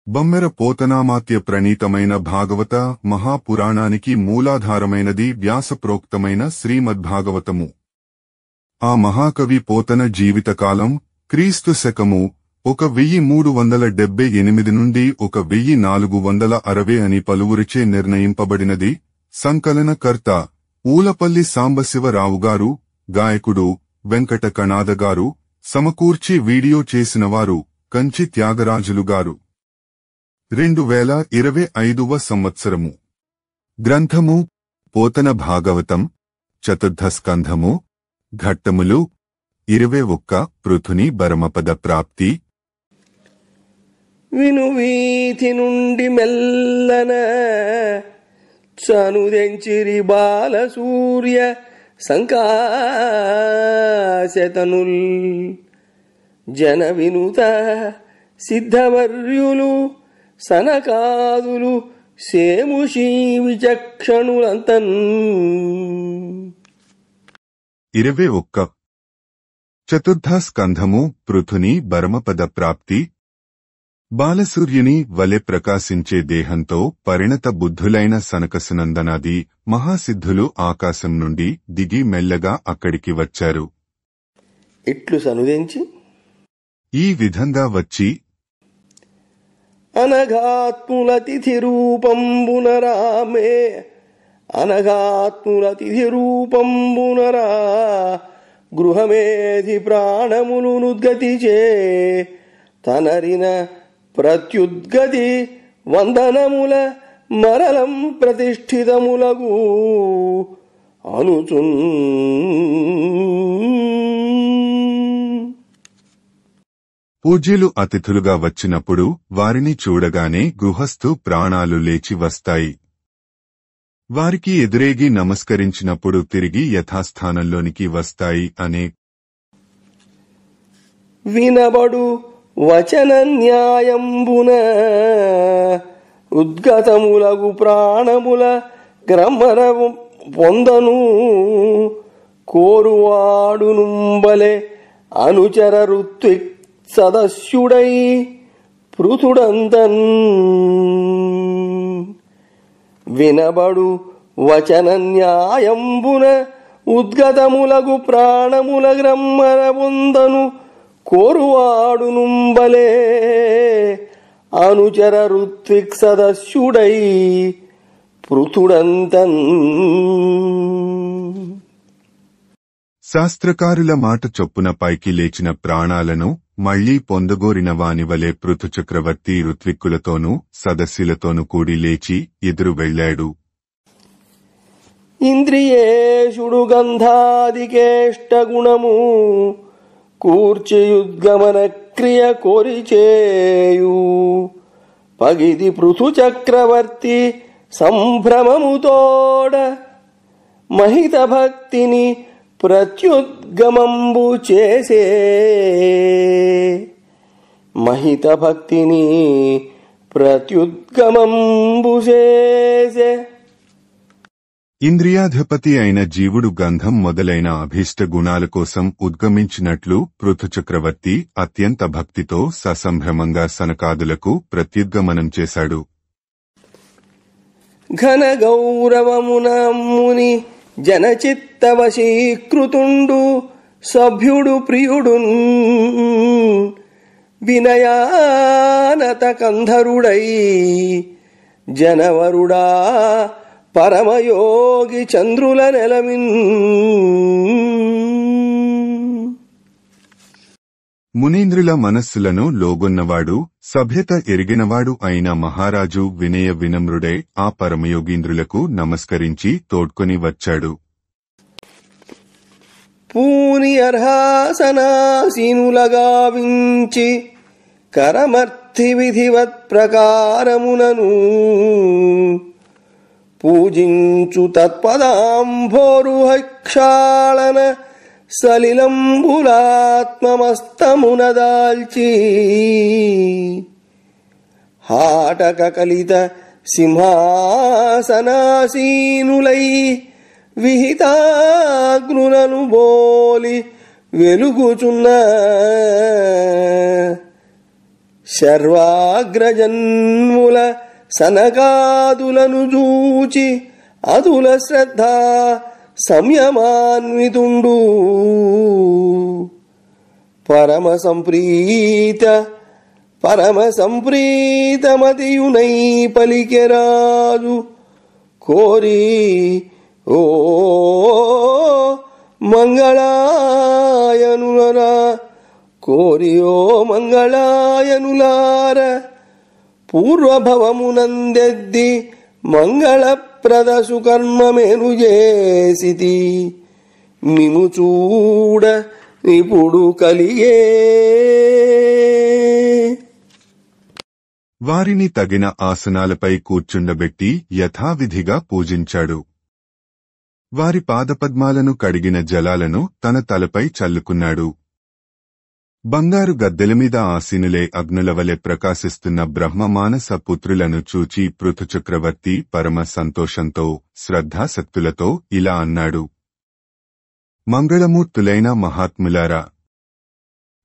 బమ్మెర పోతనామాత్య ప్రణీతమైన భాగవత మహాపురాణానికి మూలాధారమైనది వ్యాసప్రోక్తమైన శ్రీమద్భాగవతము. ఆ మహాకవి పోతన జీవితకాలం క్రీస్తు శకము 1378 నుండి 1460 అని పలువురిచే నిర్ణయింపబడినది. సంకలనకర్త ఊలపల్లి సాంబశివరావుగారు, గాయకుడు వెంకట కణాదగారు, సమకూర్చి వీడియో చేసినవారు కంచి త్యాగరాజులుగారు. 2025వ సంవత్సరము. గ్రంథము పోతన భాగవతం, చతుర్థ స్కంధము, ఘట్టములు 21. పృథుని బరమపద ప్రాప్తి. విను వీథి నుండి మెల్లన చనుదెంచిరి బాలసూర్య సంకాశతనుల్ జన వినుత సిద్ధవర్యులు సనకాదులు సేముషీ విచక్షణులంతన్. 21. చతుర్థ స్కంధము, పృథుని బరమపద ప్రాప్తి. బాలసూర్యుని వలె ప్రకాశించే దేహంతో పరిణత బుద్ధులైన సనకసునందనాది మహాసిద్ధులు ఆకాశం నుండి దిగి మెల్లగా అక్కడికి వచ్చారు. ఇట్లు సనుదెంచి ఈ విధంగా వచ్చి అనఘాత్ముల తిథి రూపంబున రామే, అనఘాత్ముల తిథి రూపంబునరా గృహమేధి ప్రాణములు నుద్గతిచే తనరిన ప్రత్యుద్గతి వందనముల మరలం ప్రతిష్ఠితములగు అనుచున్. పూజ్యులు అతిథులుగా వచ్చినప్పుడు వారిని చూడగానే గృహస్థు ప్రాణాలు లేచి వస్తాయి. వారికి ఎదురేగి నమస్కరించినప్పుడు తిరిగి యథాస్థానంలోనికి వస్తాయి అనే. వినబడు వచన న్యాయంబున ఉద్గతములగు ప్రాణముల గ్రమ్మర పొందను కోరువాడునుంబలే అనుచర ఋత్విక్ సదస్యుడై పృథుడంతన్. వినబడు వచన న్యాయంబున ఉద్గతములగు ప్రాణముల గ్రమ్మర పొందను కోరువాడునుంబలే అనుచర ఋత్విక్ సదస్యుడై పృథుడంతన్. శాస్త్రకారుల మాట చొప్పున పైకి లేచిన ప్రాణాలను మళ్లీ పొందగోరిన వానివలే పృథు చక్రవర్తి ఋత్విక్కులతోనూ సదస్సులతోనూ కూడి లేచి ఎదురు వెళ్లాడు. ఇంద్రియేషుడు గంధాదికేష్ట గుణము కూర్చియుద్గమన క్రియ కోరిచేయు పగిది పృథు చక్రవర్తి సంభ్రమముతోడ మహిత భక్తిని ప్రత్యుద్గమంబు చేసే. మహిత భక్తిని ప్రత్యుద్గమంబు చేసే. ఇంద్రియాధిపతి అయిన జీవుడు గంధం మొదలైన అభీష్ట గుణాల కోసం ఉద్గమించినట్లు పృథు చక్రవర్తి అత్యంత భక్తితో ససంభ్రమంగా సనకాదులకు ప్రత్యుద్గమనం చేశాడు. ఘన గౌరవమున ముని జనచిత్తవశీకృతుండు సభ్యుడు ప్రియుడున్ వినయానత కంధరుడై జనవరుడా పరమయోగి చంద్రుల నెలమిన్. మునీంద్రుల మనస్సులను లోగొన్నవాడు సభ్యత ఎరిగినవాడు అయిన మహారాజు వినయ వినమ్రుడై ఆ పరమయోగీంద్రులకు నమస్కరించి తోడ్కొని వచ్చాడు. పూని అర్హాసనాసీనులగావించి కరమర్థి విధివత్ ప్రకారమునను పూజించు తత్పదాంభోరుహక్షాళన సలిలంబులాత్మమస్తమున దాల్చి హాటక కలిత సింహాసనాసీనులై విహితాగ్నులను బోలి వెలుగుచున్న శర్వాగ్రజన్ముల సనకాదులను చూచి అతుల శ్రద్ధ సంయమాన్వితుండు పరమ సంప్రీతమతియునై పలికెరాజు కోరి ఓ మంగళాయనులరా మంగళాయనులార పూర్వభవమునందెద్ది మంగళప్రద సుకర్మమేను చేసితి మిము చూడ ఇప్పుడు కలిగే. వారిని తగిన ఆసనాలపై కూర్చుండబెట్టి యథావిధిగా పూజించాడు. వారి పాదపద్మాలను కడిగిన జలాలను తన తలపై చల్లుకున్నాడు. బంగారు గద్దెలమీద ఆసీనులే అగ్నులవలె ప్రకాశిస్తున్న బ్రహ్మమానస పుత్రులను చూచి పృథుచక్రవర్తి పరమ సంతోషంతో శ్రద్ధాసక్తులతో ఇలా అన్నాడు. మంగళమూర్తులైన మహాత్ములారా,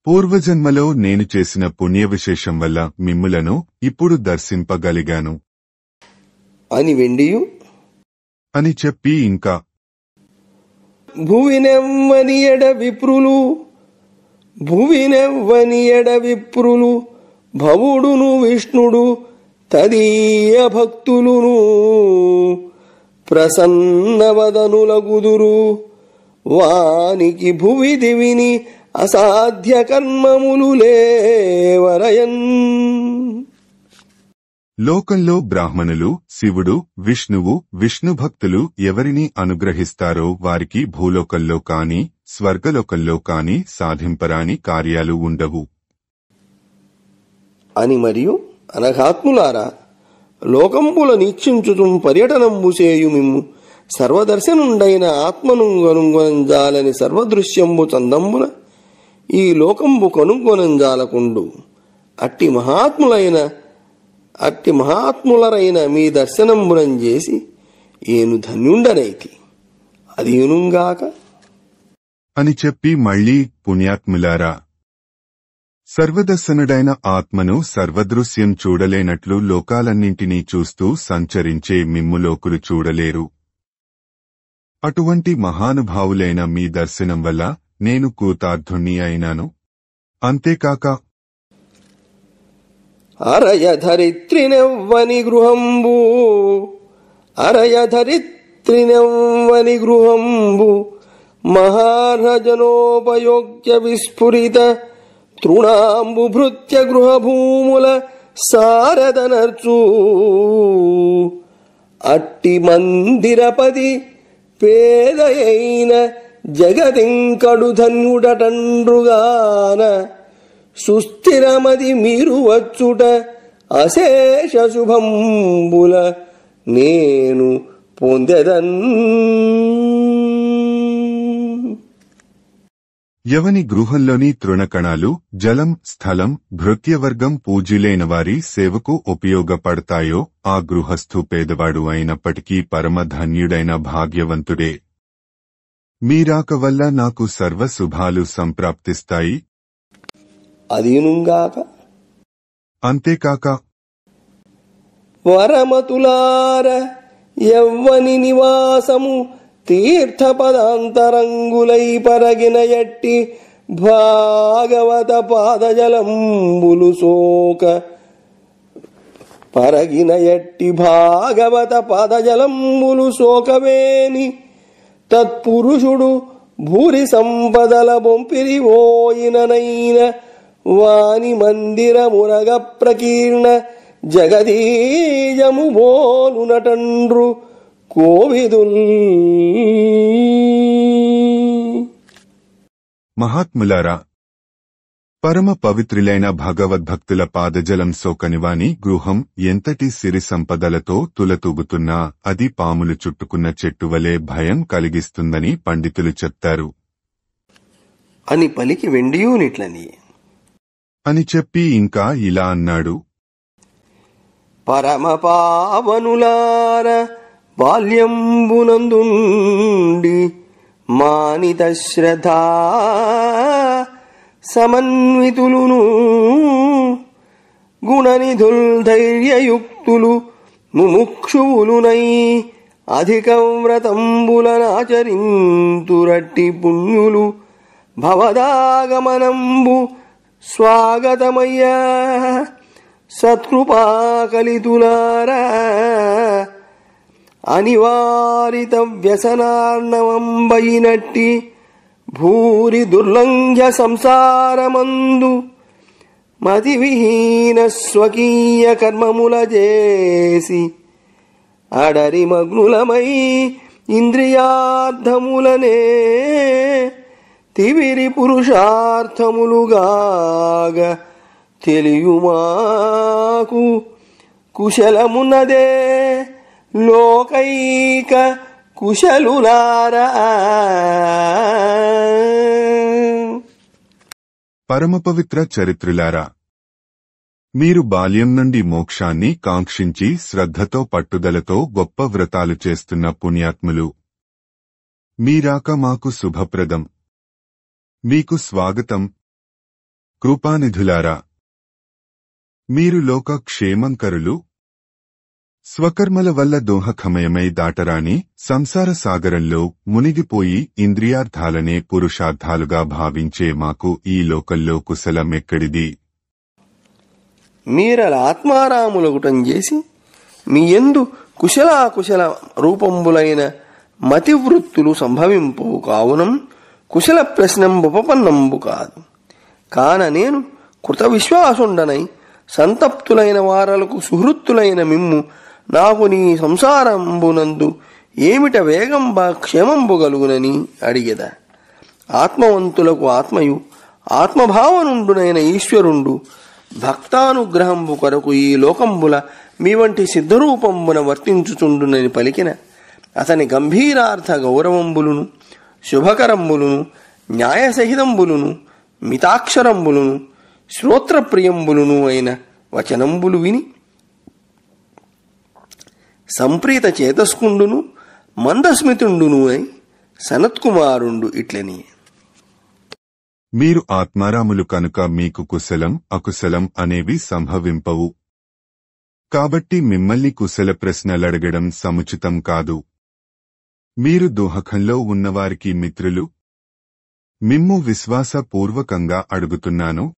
పూర్వజన్మలో నేను చేసిన పుణ్యవిశేషం వల్ల మిమ్ములను ఇప్పుడు దర్శింపగలిగాను అని వెండియు అని చెప్పి ఇంకా భువినెవ్వని ఎడ విప్రులు భవుడును విష్ణుడు తదీయ భక్తులును ప్రసన్నవదనులగుదురు వానికి భువి దివిని అసాధ్య కర్మములు లేవరయన్. లోకంలో బ్రాహ్మణులు శివుడు విష్ణువు విష్ణుభక్తులు ఎవరిని అనుగ్రహిస్తారో వారికి భూలోకంలో కాని స్వర్గలోకంలో కాని సాధింపరాని కార్యాలు ఉండవు అని. మరియు అనఘాత్ములారా, లోకంబుల నీక్షించుతుం పర్యటనంబు చేయు మిమ్ము సర్వదర్శనుండైన ఆత్మను కనుగొనంజాలని సర్వదృశ్యంబు చందంబున ఈ లోకంబు కనుగొనంజాలకుండు అట్టి మహాత్ములరైన మీ దర్శనంబునం చేసి ఏను ధన్యుండనైతి అదియునుగాక అని చెప్పి మళ్లీ పుణ్యాత్ములారా, సర్వదర్శనుడైన ఆత్మను సర్వదృశ్యం చూడలేనట్లు లోకాలన్నింటినీ చూస్తూ సంచరించే మిమ్ము లోకులు చూడలేరు. అటువంటి మహానుభావులైన మీ దర్శనం వల్ల నేను కృతార్థుణ్ణి అయినాను. అంతేకాక అరయధరిత్రినెవ్వని గృహంబు మహారజనోపయోగ్య విస్ఫురిత తృణాంబు భృత్య గృహభూముల సారదనర్చు అట్టి మందిరపది పేదయైన జగదింకడు ధన్యుడటండ్రుగాన సుస్థిరమది మీరు వచ్చుట అశేష శుభంబుల నేను పొందెదన్. ఎవని గృహంలోని తృణకణాలు జలం స్థలం భృత్యవర్గం పూజ్యులైన వారి సేవకు ఉపయోగపడతాయో ఆ గృహస్థు పేదవాడు అయినప్పటికీ పరమధన్యుడైన భాగ్యవంతుడే. మీరాక వల్ల నాకు సర్వశుభాలు సంప్రాప్తిస్తాయి. అదియునుగాక. అంతేకాక వరమతులార యవ్వని నివాసము తీర్థపదాంతరంగులై పరగిన ఎట్టి భాగవత పాదజలంబులు సోక సోకవేని తత్పురుషుడు భూరి సంపదల బొంపిరి ఓయిననైన వాని మందిరమునగ ప్రకీర్ణ జగదీజము బోలునటండ్రు కోవిదుల్. మహాత్ములారా, పరమ పవిత్రులైన భగవద్భక్తుల పాదజలం సోకనివాని గృహం ఎంతటి సిరి సంపదలతో తులతూగుతున్నా అది పాములు చుట్టుకున్న చెట్టువలే భయం కలిగిస్తుందని పండితులు చెప్తారు అని పలికి వెండియూనిట్లని అని చెప్పి ఇంకా ఇలా అన్నాడు. పరమ పావనులార బాల్యంబునందుండి మానిత శ్రద్ధా సమన్వితులును గుణనిధుల్ ధైర్యయుక్తులు ముముక్షువులునై అధిక వ్రతంబులనాచరింతురట్టి పుణ్యులు భవదాగమనంబు స్వాగతమయ్యా సత్కృపాకలితులారా అనివారిత వ్యసనార్ణవంబయినట్టి భూరి దుర్లంఘ్య సంసారమందు మతివిహీన స్వకీయ కర్మముల చేసి అడరి మగ్నులమై ఇంద్రియార్థములనే తివిరి పురుషార్థములుగాగ తెలియుమాకు కుశలమున్నదే లోకైక కుశలులారా. పరమపవిత్ర చరిత్రులారా, మీరు బాల్యం నుండి మోక్షాన్ని కాంక్షించి శ్రద్ధతో పట్టుదలతో గొప్ప వ్రతాలు చేస్తున్న పుణ్యాత్ములు. మీరాక మాకు శుభప్రదం. మీకు స్వాగతం. కృపానిధులారా, మీరు లోక క్షేమంకరులు. స్వకర్మల వల్ల దోహకమయమై దాటరాని సంసార సాగరంలో మునిగిపోయి ఇంద్రియార్థాలనే పురుషార్థాలుగా భావించే మాకు ఈ లోకంలో కుశలమెక్కడిది? మీరల ఆత్మారాములగుటం చేసి మీ యందు కుశలాకుశల రూపంబులైన మతివృత్తులు సంభవింపువు కావునం కుశల ప్రశ్నంబుపపన్నంబు కాదు. కాన నేను కృత విశ్వాసుండనై సంతప్తులైన వారలకు సుహృత్తులైన మిమ్ము నాకు నీ సంసారంబునందు ఏమిట వేగంబా క్షేమంబు గలుగునని అడిగెద. ఆత్మవంతులకు ఆత్మయు ఆత్మభావనుండునైన ఈశ్వరుండు భక్తానుగ్రహంబు కొరకు ఈ లోకంబుల మీ వంటి సిద్ధరూపంబున వర్తించుచుండునని పలికిన అతని గంభీరార్థ గౌరవంబులును శుభకరంబులును న్యాయసహితంబులును మితాక్షరంబులును శ్రోత్రప్రియంబులును అయిన వచనంబులు విని సంప్రీత చేతస్కుండును మందస్మితుండును అయి సనత్కుమారుండు ఇట్లని. మీరు ఆత్మారాములు కనుక మీకు కుశలం అకుశలం అనేవి సంభవింపవు. కాబట్టి మిమ్మల్ని కుశల ప్రశ్నలడగడం సముచితం కాదు. మీరు దోహకంలో ఉన్నవారికి మిత్రులు. మిమ్ము విశ్వాసపూర్వకంగా అడుగుతున్నాను.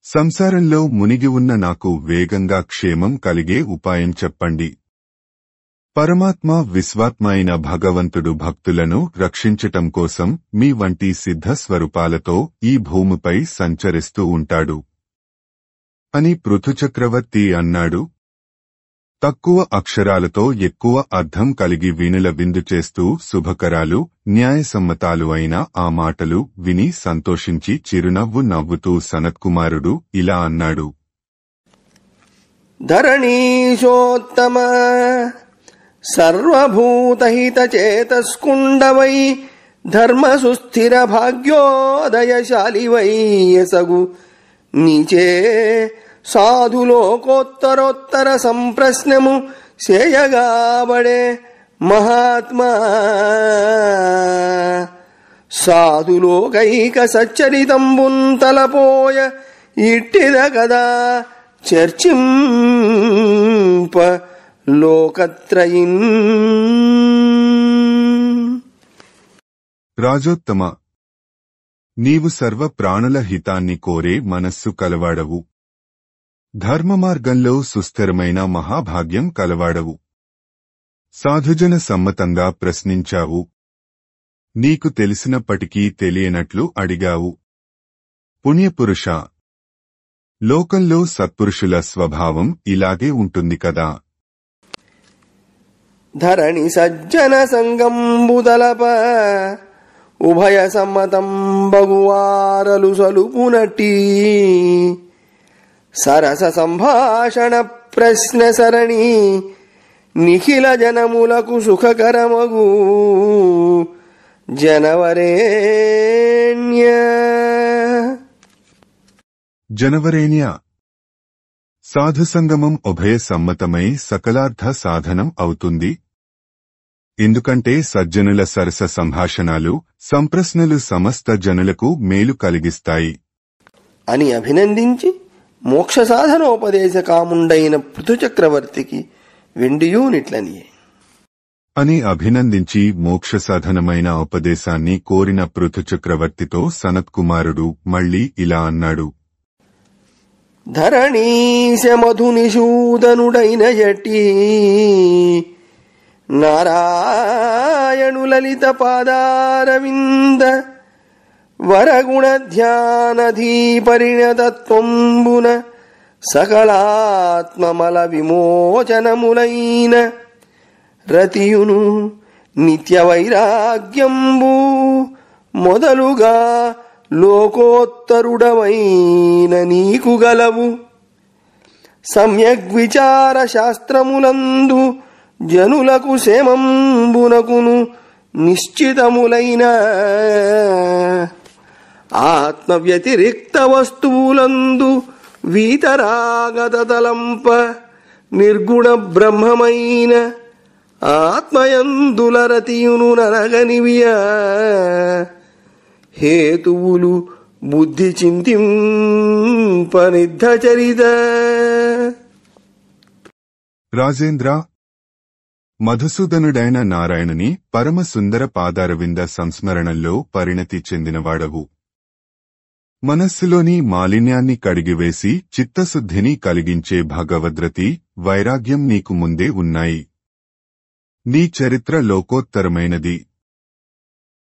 సంసారంలో మునిగి ఉన్న నాకు వేగంగా క్షేమం కలిగే ఉపాయం చెప్పండి. పరమాత్మ విశ్వాత్మ అయిన భగవంతుడు భక్తులను రక్షించటం కోసం మీ వంటి సిద్ధ స్వరూపాలతో ఈ భూమిపై సంచరిస్తూ ఉంటాడు అని పృథుచక్రవర్తి అన్నాడు. తక్కువ అక్షరాలతో ఎక్కువ అర్థం కలిగి వీణుల విందు చేస్తూ శుభకరాలు న్యాయసమ్మతాలు అయిన ఆ మాటలు విని సంతోషించి చిరునవ్వు నవ్వుతూ సనత్కుమారుడు ఇలా అన్నాడు. ధరణీశోత్తమ సర్వభూతహిత చేతస్కుండవై ధర్మసుస్థిర భాగ్యోదయశాలివై యసగు నీచే సాధులోకోత్తరోత్తర సంప్రశ్నము చేయగాబడే మహాత్మా సాధులోకైక సచ్చరితంబున్ తలపోయ ఇట్టిద కదా చర్చింప లోకత్రయిన్. రాజోత్తమ, నీవు సర్వ ప్రాణుల హితాన్ని కోరే మనస్సు కలవాడవు. ధర్మమార్గంలో సుస్థిరమైన మహాభాగ్యం కలవాడవు. సాధుజన సమ్మతంగా ప్రశ్నించావు. నీకు తెలిసినప్పటికీ తెలియనట్లు అడిగావు. పుణ్యపురుష, లోకంలో సత్పురుషుల స్వభావం ఇలాగే ఉంటుంది కదా. ధరణి సజ్జన సంగంబుదలప ఉభయ సమ్మతం బగువారలు సలుపునట్టి సరస సంభాషణ ప్రశ్న సరణి నిఖిల జనములకు సుఖకరమగు జనవరేణ్య. సాధుసంగమం ఉభయ సమ్మతమై సకలార్థ సాధనం అవుతుంది. ఎందుకంటే సజ్జనుల సరస సంభాషణలు సంప్రశ్నలు సమస్త జనులకు మేలు కలిగిస్తాయి అని అభినందించి మోక్ష సాధనోపదేశ కాముండైన పృథుచక్రవర్తికి వెండియూనిట్లనియే అని అభినందించి మోక్ష సాధనమైన ఉపదేశాన్ని కోరిన పృథుచక్రవర్తితో సనత్కుమారుడు మళ్లీ ఇలా అన్నాడు. ధరణీశ మధునిషూదనుడైన యటి నారాయణు లలిత పాదారవింద వరగుణ ధ్యానధీ పరిణతత్వంబున సకలాత్మమల విమోచనములైన రతియును నిత్య వైరాగ్యంబు మొదలుగా లోకోత్తరుడమైన నీకు గలవు. సమ్యగ్విచార శాస్త్రములందు జనులకు క్షేమంబునకును నిశ్చితములైన ఆత్మ వ్యతిరిక్త వస్తువులందు వీతరాగత తలంప నిర్గుణ బ్రహ్మమైన ఆత్మయందుల రతియును నరగనివియ హేతువులు బుద్ధి చింతింపనిద్ధ చరిత. రాజేంద్ర, మధుసూదనుడైన నారాయణుని పరమసుందర పాదారవింద సంస్మరణంలో పరిణతి చెందినవాడవు. మనస్సులోని మాలిన్యాన్ని కడిగివేసి చిత్తశుద్ధిని కలిగించే భగవద్రతి, వైరాగ్యం నీకు ముందే ఉన్నాయి. నీ చరిత్ర లోకోత్తరమైనది.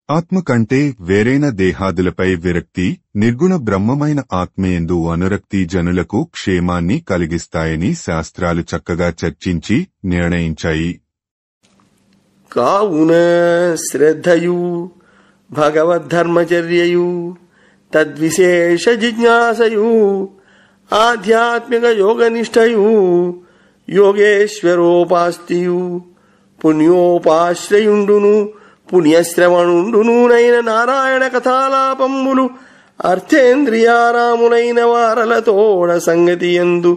ఆత్మ కంటే వేరైన దేహాదులపై విరక్తి, నిర్గుణ బ్రహ్మమైన ఆత్మయందు అనురక్తి జనులకు క్షేమాన్ని కలిగిస్తాయని శాస్త్రాలు చక్కగా చర్చించి నిర్ణయించాయి. కావున శ్రద్ధయు భగవద్ధర్మచర్యయు తద్విశేష జిజ్ఞాసయు ఆధ్యాత్మిక యోగనిష్టయు యోగేశ్వరోపాస్తియు పుణ్యోపాశ్రయుండును పుణ్యశ్రవణుండునైన నారాయణ కథాలాపంబులు అర్థేంద్రియారాములైన వారలతోడ సంగతియందు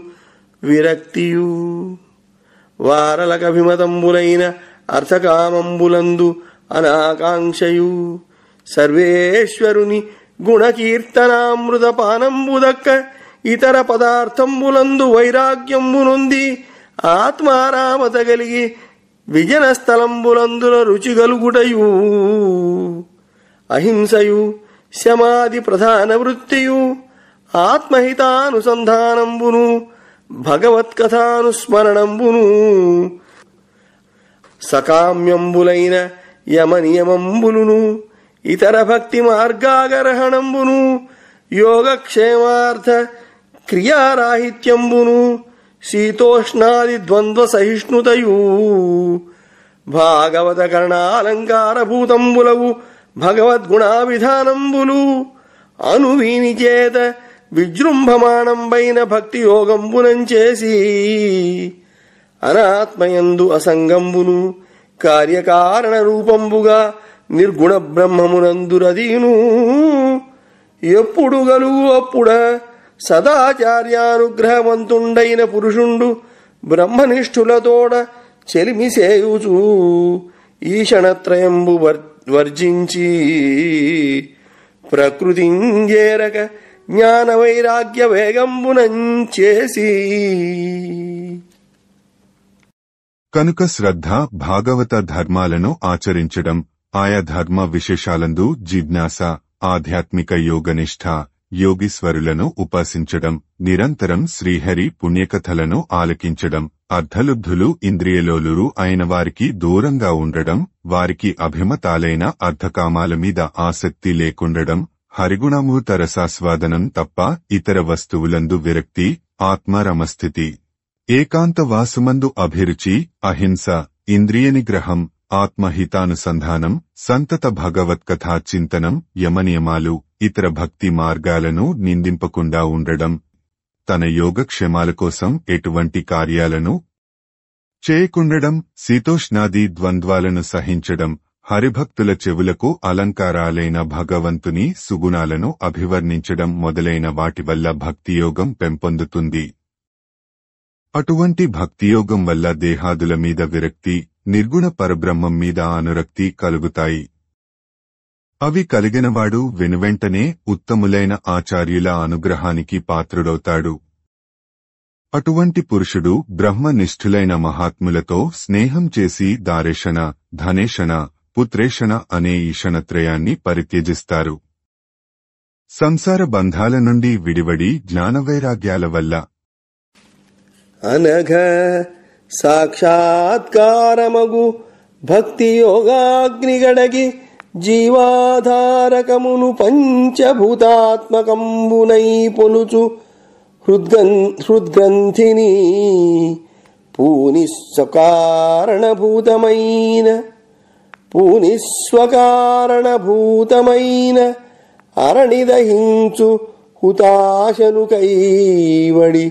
విరక్తియు వారలకభిమతంబులైన అర్థకామంబులందు అనాకాంక్షయు సర్వేశ్వరుని గుణకీర్తనామృత పానంబుదక్క ఇతర పదార్థంబులందు వైరాగ్యంబునొంది ఆత్మారామత కలిగి విజన స్థలంబులందుల రుచిగలుగుటయు అహింసయు శమాది ప్రధాన వృత్తియు ఆత్మహితానుసంధానంబును భగవత్కథానుస్మరణంబును సకామ్యంబులైన యమనియమంబులును ఇతర భక్తి మార్గాగరహణంబును యోగక్షేమార్థ క్రియారాహిత్యంబును శీతోష్ణాది ద్వంద్వ సహిష్ణుతయు భాగవత కర్ణాలంకారభూతంబులవు భగవద్గుణావిధానంబులు అనువీని చేత విజృంభమాణంబైన భక్తి యోగంబునంచేసి అనాత్మయందు అసంగంబును కార్యకారణ రూపంబుగా నిర్గుణ బ్రహ్మమునందురదీను ఎప్పుడు గలుగు అప్పుడ సదాచార్యానుగ్రహవంతుండైన పురుషుండు బ్రహ్మనిష్ఠులతోడ చెలిమిసేయుచూ ఈషణత్రయంబు వర్జించి ప్రకృతింజేరక జ్ఞాన వైరాగ్య వేగంబునంచేసి. కనుక శ్రద్ధ, భాగవత ధర్మాలను ఆచరించడం, ఆయా ధర్మ విశేషాలందు జిజ్ఞాస, ఆధ్యాత్మిక యోగనిష్ఠ, యోగీశ్వరులను ఉపాసించడం, నిరంతరం శ్రీహరి పుణ్యకథలను ఆలకించడం, అర్ధలుబ్ధులు ఇంద్రియలోలురు అయిన వారికి దూరంగా ఉండడం, వారికి అభిమతాలైన అర్ధకామాల మీద ఆసక్తి లేకుండడం, హరిగుణమూత రసాస్వాదనం తప్ప ఇతర వస్తువులందు విరక్తి, ఆత్మరమస్థితి, ఏకాంతవాసుమందు అభిరుచి, అహింస, ఇంద్రియ నిగ్రహం, ఆత్మహితానుసంధానం, సంతత భగవత్కథా చింతనం, యమనియమాలు, ఇతర భక్తి మార్గాలను నిందింపకుండా ఉండడం, తన యోగక్షేమాల కోసం ఎటువంటి కార్యాలను చేయకుండడం, శీతోష్ణాది ద్వంద్వాలను సహించడం, హరిభక్తుల చెవులకు అలంకారాలైన భగవంతుని సుగుణాలను అభివర్ణించడం మొదలైన వాటి వల్ల భక్తియోగం పెంపొందుతుంది. అటువంటి భక్తియోగం వల్ల దేహాదుల మీద విరక్తి, నిర్గుణ పరబ్రహ్మం మీద అనురక్తి కలుగుతాయి. అవి కలిగినవాడు వెనువెంటనే ఉత్తములైన ఆచార్యుల అనుగ్రహానికి పాత్రుడవుతాడు. అటువంటి పురుషుడు బ్రహ్మనిష్ఠులైన మహాత్ములతో స్నేహం చేసి దారేషణ, ధనేషణ, పుత్రేషణ అనే ఈషణత్రయాన్ని పరిత్యజిస్తారు. సంసార బంధాల నుండి విడివడి జ్ఞానవైరాగ్యాల వల్ల అనఘ సాక్షాత్కారమగు భక్తి యోగాగ్నిగడగి జీవాధారకమును పంచభూతాత్మకంబునై పొలుచు హృద్గ్రంథిని పూనిస్వకారణభూతమైన అరణిదహించు హుతాశను కైవడి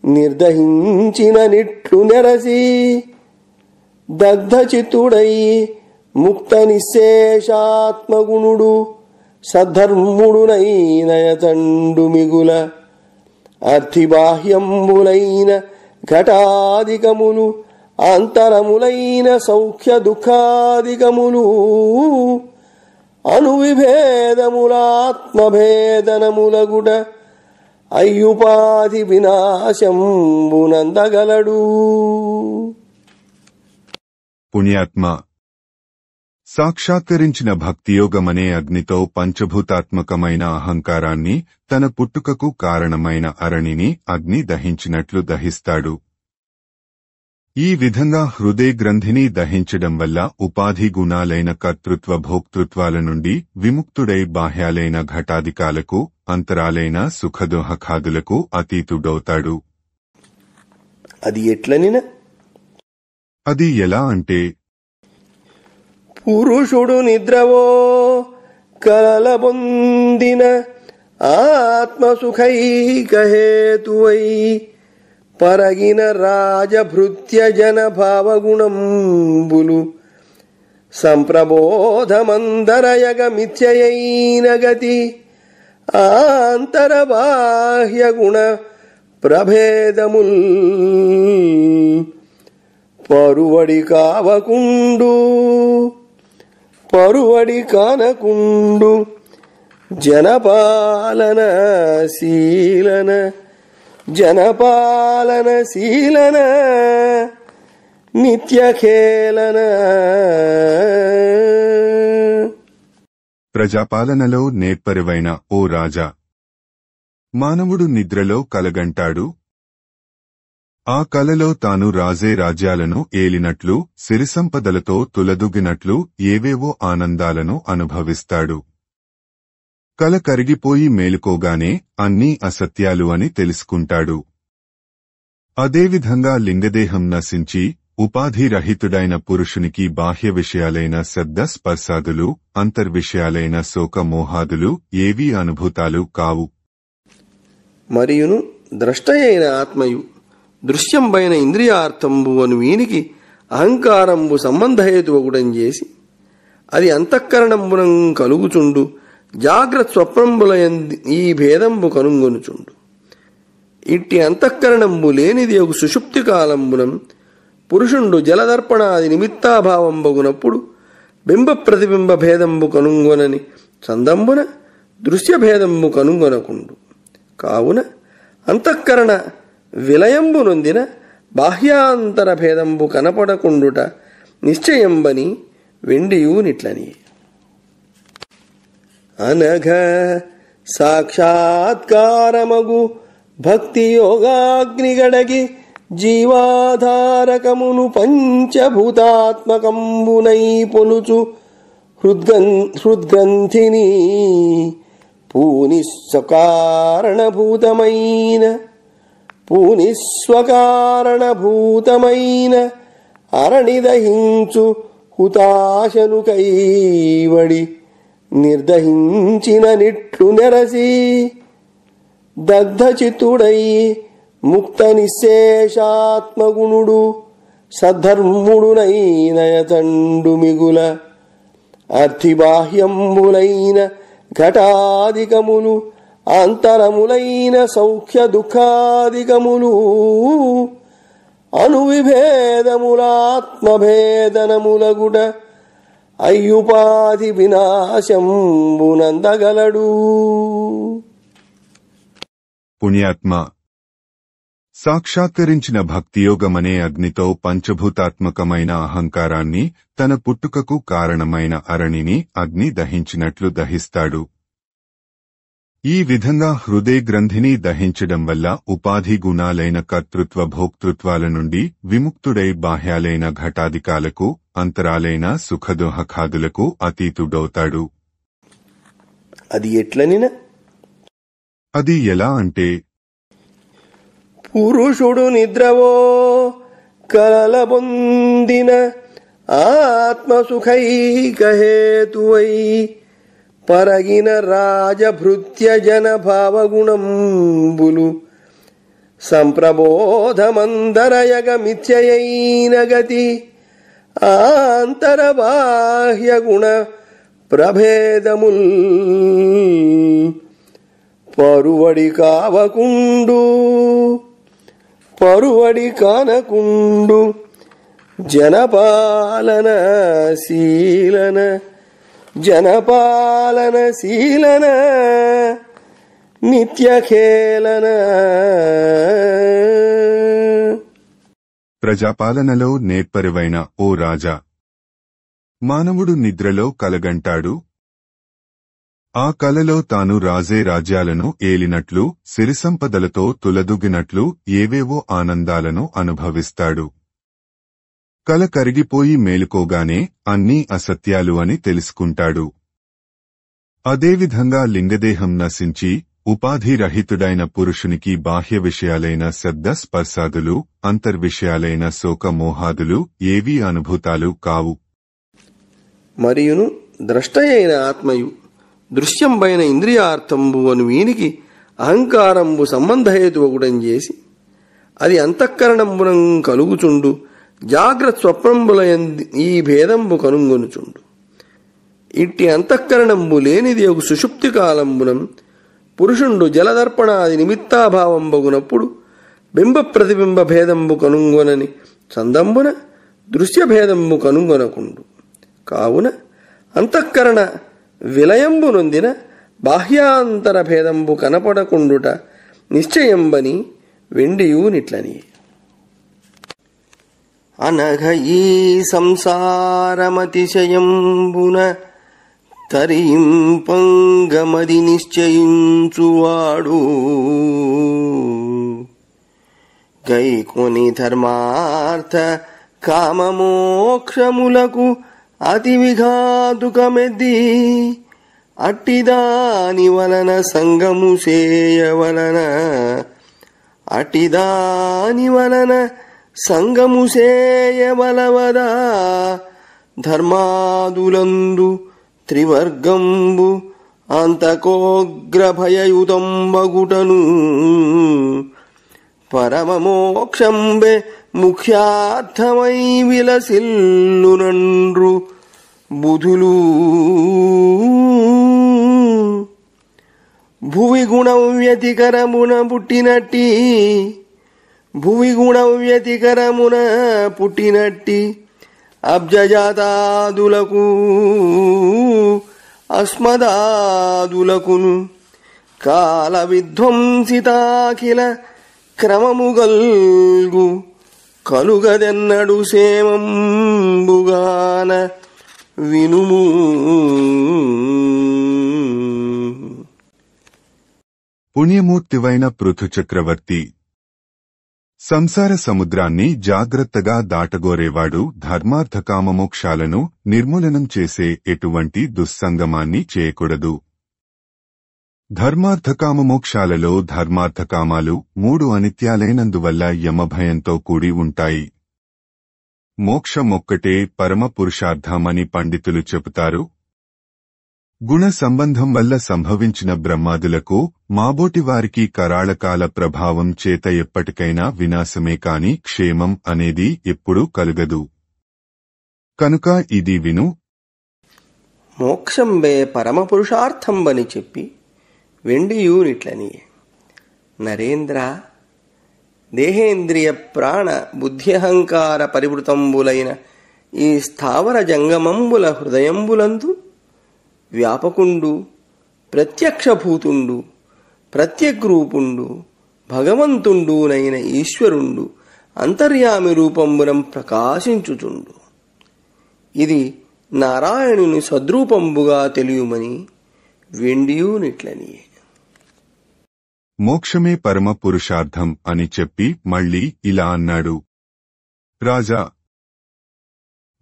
నిర్దహించిన నిట్లు నెరసి దగ్ధచిత్తుడై ముక్త నిశ్శేషాత్మగుణుడు సద్ధర్ముడునైనయతండు మిగుల అర్థిబాహ్యంబులైన ఘటాదికములు అంతరములైన సౌఖ్య దుఃఖాదికములు అనువిభేదములాత్మభేదనములగుట అయ్యుపాధి వినాశంబునందగలడు. పుణ్యాత్మ సాక్షాత్కరించిన భక్తియోగమనే అగ్నితో పంచభూతాత్మకమైన అహంకారాన్ని, తన పుట్టుకకు కారణమైన అరణిని అగ్ని దహించినట్లు దహిస్తాడు. ఈ విధంగా హృదయ గ్రంథిని దహించడం వల్ల ఉపాధి గుణాలైన కర్తృత్వ భోక్తృత్వాల నుండి విముక్తుడై బాహ్యాలైన ఘటాదికాలకు, అంతరాలైన సుఖదుఃఖాదులకు అతీతుడవుతాడు. అది ఎట్లనిన? అది ఎలా అంటే, పురుషుడు నిద్రవో కలలబొందిన ఆత్మసుఖైకహేతువై పరగిన రాజభృత్య జన భావగుణంబులు సంప్రబోధమందరయగ మిథ్యయైన గతి ఆంతరబాహ్య గుణ ప్రభేదముల్ పరువడి కానకుండు జనపాలన శీలన నిత్యఖేలన. ప్రజాపాలనలో నేర్పరివైన ఓ రాజా, మానవుడు నిద్రలో కలగంటాడు. ఆ కలలో తాను రాజే రాజ్యాలను ఏలినట్లు, సిరిసంపదలతో తులదూగినట్లు ఏవేవో ఆనందాలను అనుభవిస్తాడు. కల కరిగిపోయి మేలుకోగానే అన్నీ అసత్యాలు అని తెలుసుకుంటాడు. అదేవిధంగా లింగదేహం నశించి ఉపాధిరహితుడైన పురుషునికి బాహ్య విషయాలైన శబ్ద స్పర్శాదులు, అంతర్విషయాలైన శోకమోహాదులు ఏవీ అనుభూతాలు కావు. మరియును ద్రష్టయైన ఆత్మయు దృశ్యంపైన ఇంద్రియార్థంబు అను వీనికి అహంకారంబు సంబంధహేతువగుడం చేసి అది అంతఃకరణంబునం కలుగుచుండు జాగ్రత్త స్వప్నంబులయంది ఈ భేదంబు కనుగొనుచుండు. ఇట్టి అంతఃకరణంబు లేనిది ఒక సుషుప్తి కాలంబునం పురుషుండు జలదర్పణాది నిమిత్తాభావంబగునప్పుడు బింబ ప్రతిబింబ భేదంబు కనుగొనని చందంబున దృశ్యభేదంబు కనుగొనకుండు. కావున అంతఃకరణ విలయంబు నొందిన బాహ్యాంతర భేదంబు కనపడకుండుట నిశ్చయంబని వెండియు నిట్లని. అనఘ సాక్షాత్కారమగు భక్తి యోగాగ్నిగడగి జీవాధారకమును పంచభూతాత్మకంబునై పొలుచు హృద్గ్రంథిని పూనిస్వకారణభూతమైన అరణిదహించు హుతాశను కైవడి నిర్దహించిన నిట్లు నెరసి దగ్ధచిత్తుడై ముక్త నిశ్శేషాత్మగుణుడు సద్ధర్ముడునైనయతండు మిగుల అర్థిబాహ్యంబులైన ఘటాదికములు అంతరములైన సౌఖ్య దుఃఖాదికములు అనువిభేదములాత్మభేదనములగుట అయ్యుపాధి వినాశంబునందగలడు. పుణ్యాత్మ సాక్షాత్కరించిన భక్తియోగమనే అగ్నితో పంచభూతాత్మకమైన అహంకారాన్ని, తన పుట్టుకకు కారణమైన అరణిని అగ్ని దహించినట్లు దహిస్తాడు. ఈ విధంగా హృదయ గ్రంథిని దహించడం వల్ల ఉపాధి గుణాలైన కర్తృత్వ భోక్తృత్వాల నుండి విముక్తుడై బాహ్యాలైన ఘటాదికాలకు, అంతరాలైన సుఖదుహఖాదులకు అతీతుడవుతాడు. అది ఎట్లనిన? అది ఎలా అంటే, పురుషుడు నిద్రవో కలల పొందిన ఆత్మసుఖైకహేతువై పరగిన రాజభృత్య జన భావగుణంబులు సంప్రబోధమందరయగ మిథ్యయైన గతి ఆంతరబాహ్య గుణ ప్రభేదముల్ పరువడి కానకుండు జనపాలన శీలన నిత్యఖేలన. ప్రజాపాలనలో నేర్పరివైన ఓ రాజా, మానవుడు నిద్రలో కలగంటాడు. ఆ కలలో తాను రాజే రాజ్యాలను ఏలినట్లు, సిరిసంపదలతో తులదూగినట్లు ఏవేవో ఆనందాలను అనుభవిస్తాడు. కల కరిగిపోయి మేలుకోగానే అన్నీ అసత్యాలు అని తెలుసుకుంటాడు. అదేవిధంగా లింగదేహం నశించి ఉపాధిరహితుడైన పురుషునికి బాహ్య విషయాలైన శబ్ద స్పర్శాదులు, అంతర్విషయాలైన శోక మోహాదులు ఏవీ అనుభూతాలు కావు. మరియును ద్రష్టయైన ఆత్మయు దృశ్యంపైన ఇంద్రియార్థంబు అను వీనికి అహంకారంబు సంబంధహేతువగుడం చేసి అది అంతఃకరణంబునం కలుగుచుండు జాగ్రత్త స్వప్నంబుల ఈ భేదంబు కనుగొనుచుండు. ఇట్టి అంతఃకరణంబు లేనిది ఒక సుషుప్తి కాలంబునం పురుషుండు జలదర్పణాది నిమిత్తాభావంబగునప్పుడు బింబ ప్రతిబింబ భేదంబు కనుగొనని చందంబున దృశ్యభేదంబు కనుగొనకుండు. కావున అంతఃకరణ విలయంబు నొందిన బాహ్యాంతర భేదంబు కనపడకుండుట నిశ్చయంబని వెండియు నిట్లని. అనఘ ఈ సంసారమతిశయంబున తరింపంగమది నిశ్చయించువాడు గైకొని ధర్మార్థ కామమోక్షములకు అతి విఘాతుకమెద్ది అట్టిదాని వలన సంగము సేయవలవదా ధర్మాదులందు త్రివర్గంబు అంతకోగ్రభయయుతంబగుటను పరమమోక్షంబె ముఖ్యార్థమై విలసిల్లునండ్రు బుధులు. భువి గుణవ్యతికరమున పుట్టినట్టి అబ్జజాతాదులకు అస్మదాదులకును కాల విధ్వంసితాఖిల క్రమముగల్గు కలుగదెన్నడు సేమంబుగాన వినుము. పుణ్యమూర్తివైన పృథుచక్రవర్తి, సంసార సముద్రాన్ని జాగ్రత్తగా దాటగోరేవాడు ధర్మార్థకామమోక్షాలను నిర్మూలనం చేసే ఎటువంటి దుస్సంగమాన్ని చేయకూడదు. ధర్మార్థకామమోక్షాలలో ధర్మార్థకామాలు 3 అనిత్యాలైనందువల్ల యమభయంతో కూడి ఉంటాయి. మోక్షమొక్కటే పరమ పురుషార్థమని పండితులు చెబుతారు. గుణ సంబంధం వల్ల సంభవించిన బ్రహ్మాదులకు మాబోటివారికి కరాళకాల ప్రభావం చేత ఎప్పటికైనా వినాశమే కాని క్షేమం అనేది ఎప్పుడూ కలుగదు. కనుక ఇది విను. మోక్షంబే పరమపురుషార్థంబని చెప్పి వెండియూనిట్లని. నరేంద్ర, దేహేంద్రియ ప్రాణ బుద్ధ్యహంకార పరివృతంబులైన ఈ స్థావర జంగమంబుల హృదయంబులందు వ్యాపకుండు, ప్రత్యక్షభూతుండు, ప్రత్యగ్రూపుండు, భగవంతుండునైన ఈశ్వరుండు అంతర్యామి రూపంబునం ప్రకాశించుచుండు. ఇది నారాయణుని సద్రూపంబుగా తెలియమని వెండియూనిట్లనియే. మోక్షమే పరమ పురుషార్థం అని చెప్పి మళ్ళీ ఇలా అన్నాడు. రాజా,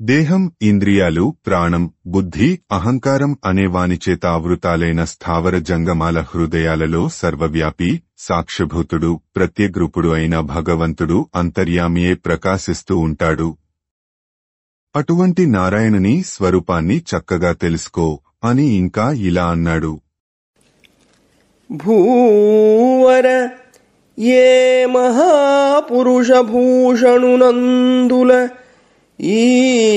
దేహం, ఇంద్రియాలు, ప్రాణం, బుద్ధి, అహంకారం అనే వానిచేత ఆవృతాలైన స్థావర జంగమాల హృదయాలలో సర్వవ్యాపి, సాక్షిభూతుడు, ప్రత్యగ్రూపుడు అయిన భగవంతుడు అంతర్యామియే ప్రకాశిస్తూ ఉంటాడు. అటువంటి నారాయణుని స్వరూపాన్ని చక్కగా తెలుసుకో అని ఇంకా ఇలా అన్నాడు. భూవర ఏ మహాపురుష భూషణునందుల ఈ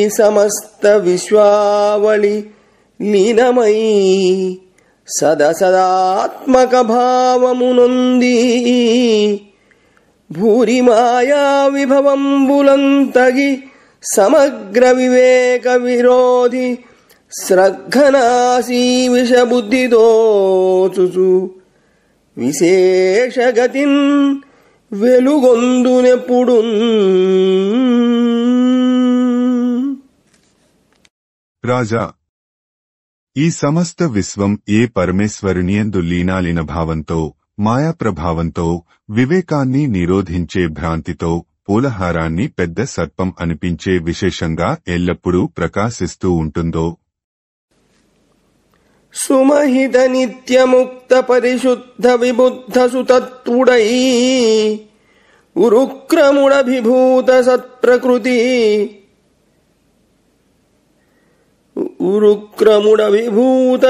సమస్త విశ్వావళి లీనమై సదసదాత్మక భావమునొంది భూరి మాయా విభవంబులంతగి సమగ్ర వివేక విరోధి స్రగ్ఘనాసీ విషబుద్ధిదోచుచు విశేషగతిన్ వెలుగొందునెప్పుడు. రాజా, ఈ సమస్త విశ్వం ఏ పరమేశ్వరునియందు లీనాలీన భావంతో, మాయాప్రభావంతో, వివేకాన్ని నిరోధించే భ్రాంతితో, పూలహారాన్ని పెద్ద సర్పం అనిపించే విశేషంగా ఎల్లప్పుడూ ప్రకాశిస్తూ ఉంటుందో, సుమహిత నిత్యముక్త పరిశుద్ధ విబుద్ధ సుతత్వుడై ఉరుక్రముడభిభూత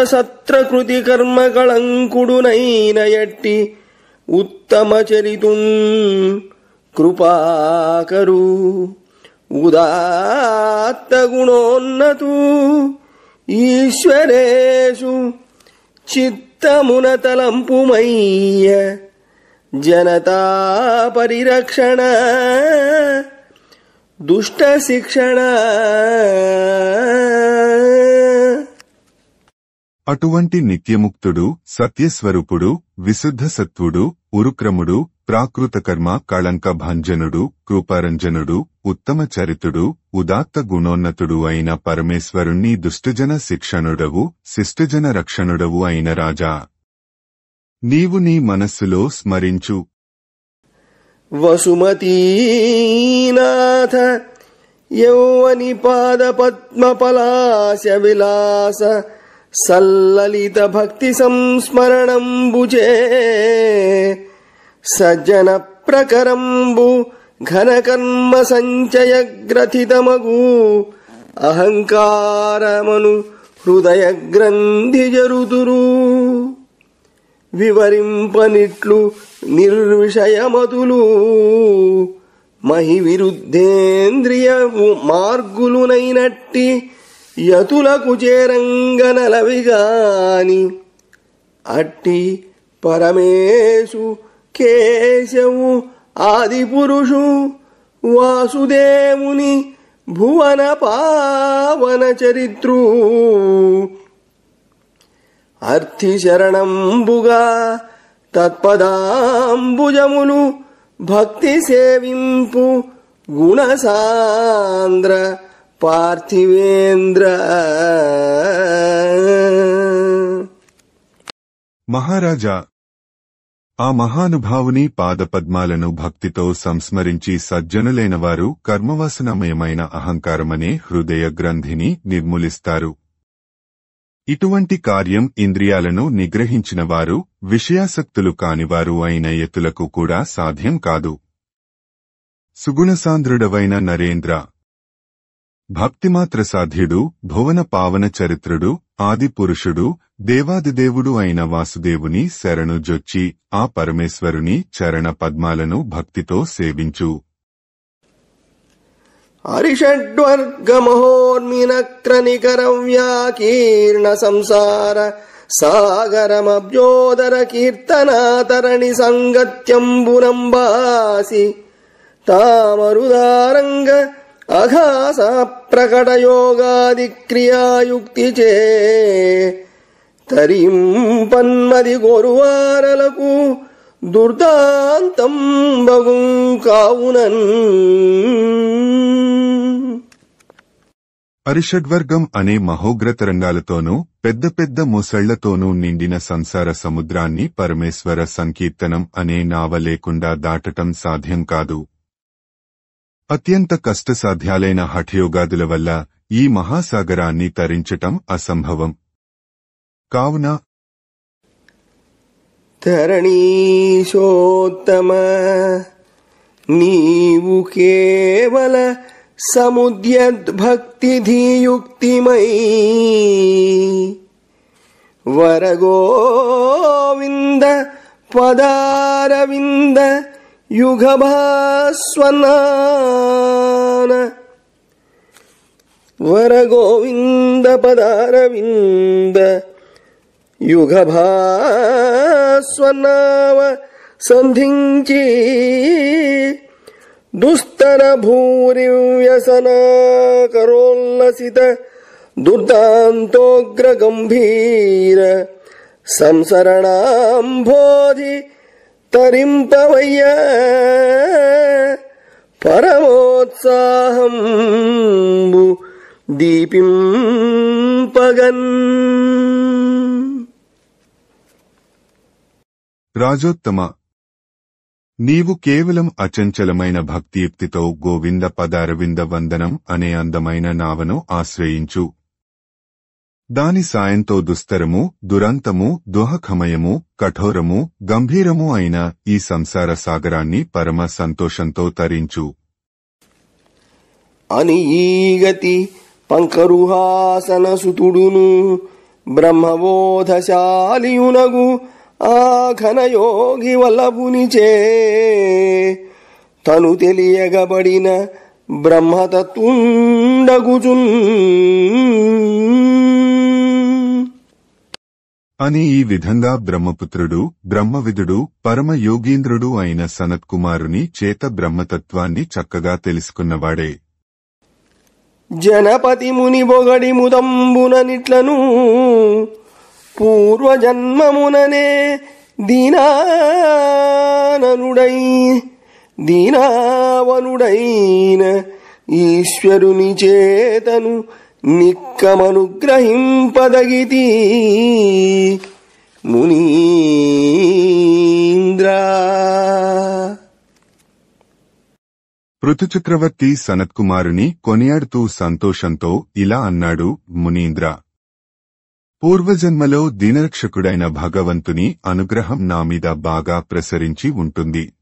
సత్ప్రకృతి కర్మకళంకుడునైన ఎట్టి ఉత్తమ చరితున్ కృపాకరు ఉదాత్త గుణోన్నతు ఈశ్వరేషు చిత్తమున తలంపుమయ్య జనతా పరిరక్షణ దుష్ట శిక్షణ. అటువంటి నిత్యముక్తుడు, సత్యస్వరూపుడు, విశుద్ధ సత్వుడు, ఉరుక్రముడు, ప్రాకృతకర్మ కళంక భంజనుడు, కృపారంజనుడు, ఉత్తమ చరితుడు, ఉదాత్త గుణోన్నతుడు అయిన పరమేశ్వరుణ్ణి దుష్టజన శిక్షణుడవు, శిష్టజన రక్షణుడవు అయిన రాజా, నీవు నీ మనస్సులో స్మరించు. వసుమతీనాథ యౌవని పాద పద్మపలాశ విలాస సల్లలిత భక్తి సంస్మరణంబుజే సజ్జన ప్రకరంబు ఘనకర్మ సంచయ గ్రథితమగు అహంకారమను హృదయ గ్రంథి జరుదురు. వివరింపనిట్లు నిర్విషయమతులు మహి విరుద్ధేంద్రియ మార్గులునైనట్టి యతులకు చేరంగనలవిగాని అట్టి పరమేశు కేశవు ఆదిపురుషు వాసుదేవుని భువన పావన చరిత్రు అర్థి శరణంబుగా తత్పదాంబుజములు భక్తి సేవింపు గుణసాంద్ర పార్థివేంద్ర. మహారాజా, ఆ మహానుభావుని పాదపద్మాలను భక్తితో సంస్మరించి సజ్జనులైనవారు కర్మవాసనమయమైన అహంకారమనే హృదయ గ్రంథిని నిర్మూలిస్తారు. ఇటువంటి కార్యం ఇంద్రియాలను నిగ్రహించిన వారు, విషయాసక్తులు కానివారు అయిన యతులకు కూడా సాధ్యం కాదు. సుగుణసాంద్రుడవైన నరేంద్ర, భక్తిమాత్ర సాధ్యుడు, భువన పావన చరిత్రుడు, ఆదిపురుషుడు, దేవాదిదేవుడు అయిన వాసుదేవుని శరణు జొచ్చి ఆ పరమేశ్వరుని చరణ పద్మాలను భక్తితో సేవించు. హరిషడ్వర్గమహోర్మినక్రనికరవ్యాకీర్ణ సంసార సాగరమభ్యోదర కీర్తనాతరణి సంగత్యంబునంబాసి తామరుదారంగ అఘాస ప్రకటయోగాది క్రియాయుక్తిచే తరింపన్మది గోరువారలకు దుర్దాంతం బగు కావునన్. అరిషడ్వర్గం అనే మహోగ్రతరంగాలతోనూ పెద్ద పెద్ద మొసళ్లతోనూ నిండిన సంసార సముద్రాన్ని పరమేశ్వర సంకీర్తనం అనే నావ లేకుండా దాటటం సాధ్యం కాదు. అత్యంత కష్టసాధ్యాలైన హఠయోగాదుల వల్ల ఈ మహాసాగరాన్ని తరించటం అసంభవం. కావున ధరణీశోత్తమ నీవు కేవల సముద్యద్భక్తిధీయుక్తిమై వరగోవింద పదారవింద యుగభాస్వనాన వరగోవింద పదారవింద యుగభాస్వనామ సంధించి దుస్తర భూరి వ్యసనా కరోల్లసిత దుర్దాంతోగ్ర గంభీర సంసరణాంభోధి తరింపవయ్య పరమోత్సాహంబు దీపింపగన్. రాజోత్తమ, నీవు కేవలం అచంచలమైన భక్తియుక్తితో గోవింద పదారవింద వందనం అనే అందమైన నావను ఆశ్రయించు. దాని సాయంతో దుస్తరము, దురంతము, దుఃఖమయము, కఠోరము, గంభీరము అయిన ఈ సంసార సాగరాన్ని పరమ సంతోషంతో తరించు. అని ఈగతి పంకరుహాసన సుతుడును బ్రహ్మబోధశాలియునగు ఆ ఘనయోగి వల్లభునిచే తను తెలియగబడిన బ్రహ్మతత్వుండగుచున్ అని ఈ విధంగా బ్రహ్మపుత్రుడు, బ్రహ్మవిదుడు, పరమయోగీంద్రుడు అయిన సనత్కుమారుని చేత బ్రహ్మతత్వాన్ని చక్కగా తెలుసుకున్నవాడే. జనపతి ముని బొగడి ముదంబున నిట్లను పూర్వజన్మముననే దీనావనుడైన ఈశ్వరుని చేతను నిక్కమనుగ్రహింపదగితి మునీంద్రా. పృథుచక్రవర్తి సనత్కుమారుని కొనియాడుతూ సంతోషంతో ఇలా అన్నాడు. మునీంద్ర, పూర్వజన్మలో దీనరక్షకుడైన భగవంతుని అనుగ్రహం నామీద బాగా ప్రసరించి ఉంటుంది.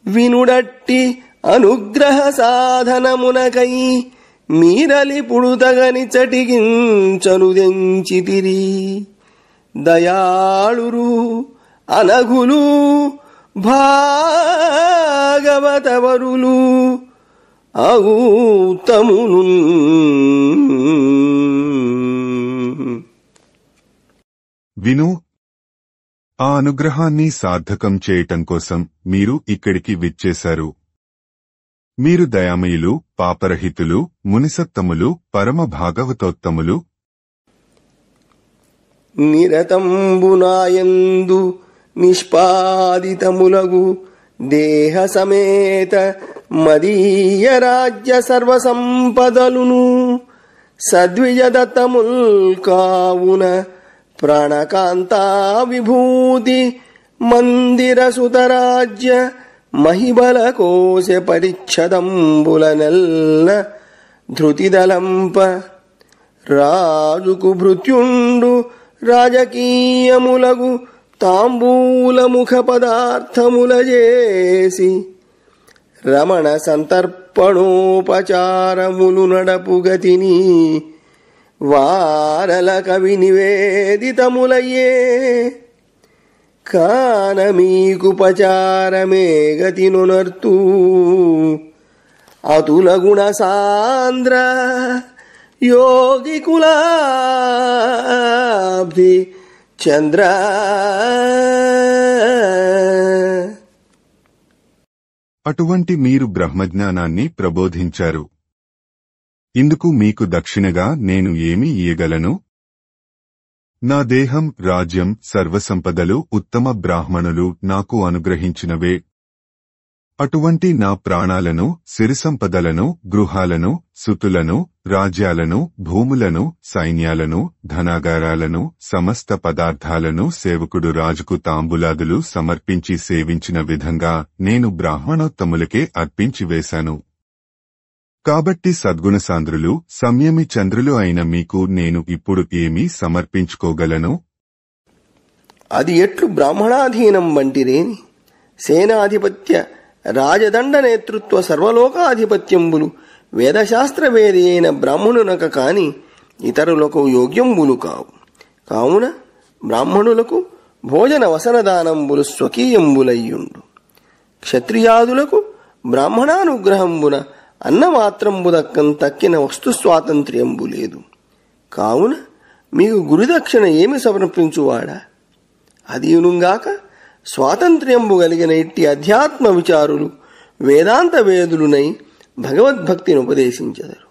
వినుడట్టి అనుగ్రహ సాధనమునకై మీరలి పుడుతగని చటికించనుదెంచితిరి. దయాళురు అనఘులు భాగవతవరులు అగూతమును. విను, ఆ అనుగ్రహాన్ని సార్థకం చేయటం కోసం మీరు ఇక్కడికి విచ్చేశారు. మీరు దయామయులు, పాపరహితులు, మునిసత్తములు, పరమ భాగవతోత్తములు. నిరతంబునాయందు నిష్పాదితములగు దేహ సమేత మదీయ రాజ్య సర్వసంపదలును సద్విజదత్తముల్ కావున ప్రాణకాంతా విభూతి మందిర సుతరాజ్య మహిబల కోశ పరిచ్ఛదంబులనెల్ల ధృతిదలంప రాజుకు భృత్యుండు రాజకీయములగు తాంబూలముఖ పదార్థముల చేసి రమణ సంతర్పణోపచారములు నడపుగతిని వారల కవి నివేదితములయ్యే. కాన మీకుపచారమే గతినునర్తూ అతుల గుణ సాంద్ర యోగికులాబ్ధి చంద్ర. అటువంటి మీరు బ్రహ్మజ్ఞానాన్ని ప్రబోధించారు. ఇందుకు మీకు దక్షిణగా నేను ఏమి ఇయ్యగలను? నా దేహం, రాజ్యం, సర్వసంపదలు ఉత్తమ బ్రాహ్మణులు నాకు అనుగ్రహించినవే. అటువంటి నా ప్రాణాలను, సిరిసంపదలను, గృహాలను, సుతులను, రాజ్యాలను, భూములను, సైన్యాలను, ధనాగారాలను, సమస్త పదార్థాలను సేవకుడు రాజుకు తాంబూలాదులు సమర్పించి సేవించిన విధంగా నేను బ్రాహ్మణోత్తములకే అర్పించి వేశాను. కాబట్టి సద్గుణసాంద్రులు, సంయమి చంద్రులు అయిన మీకు నేను ఇప్పుడు ఏమీ సమర్పించుకోగలను? అది ఎట్లు బ్రాహ్మణాధీనం వంటిరేని సేనాధిపత్య రాజదండ నేతృత్వ సర్వలోకాధిపత్యంబులు వేదశాస్త్రవేది అయిన బ్రాహ్మణునక కాని ఇతరులకు యోగ్యంబులు కావు. కావున బ్రాహ్మణులకు భోజన వసనదానంబులు స్వకీయంబులయ్యుండు. క్షత్రియాదులకు బ్రాహ్మణానుగ్రహంబున అన్నమాత్రంబు దక్కం తక్కిన వస్తు స్వాతంత్ర్యంబు లేదు. కావున మీకు గురుదక్షిణ ఏమి సమర్పించువాడా? అదీనుగాక స్వాతంత్ర్యంబు కలిగిన ఇట్టి అధ్యాత్మ విచారులు వేదాంత వేదులునై భగవద్భక్తిని ఉపదేశించెదరు.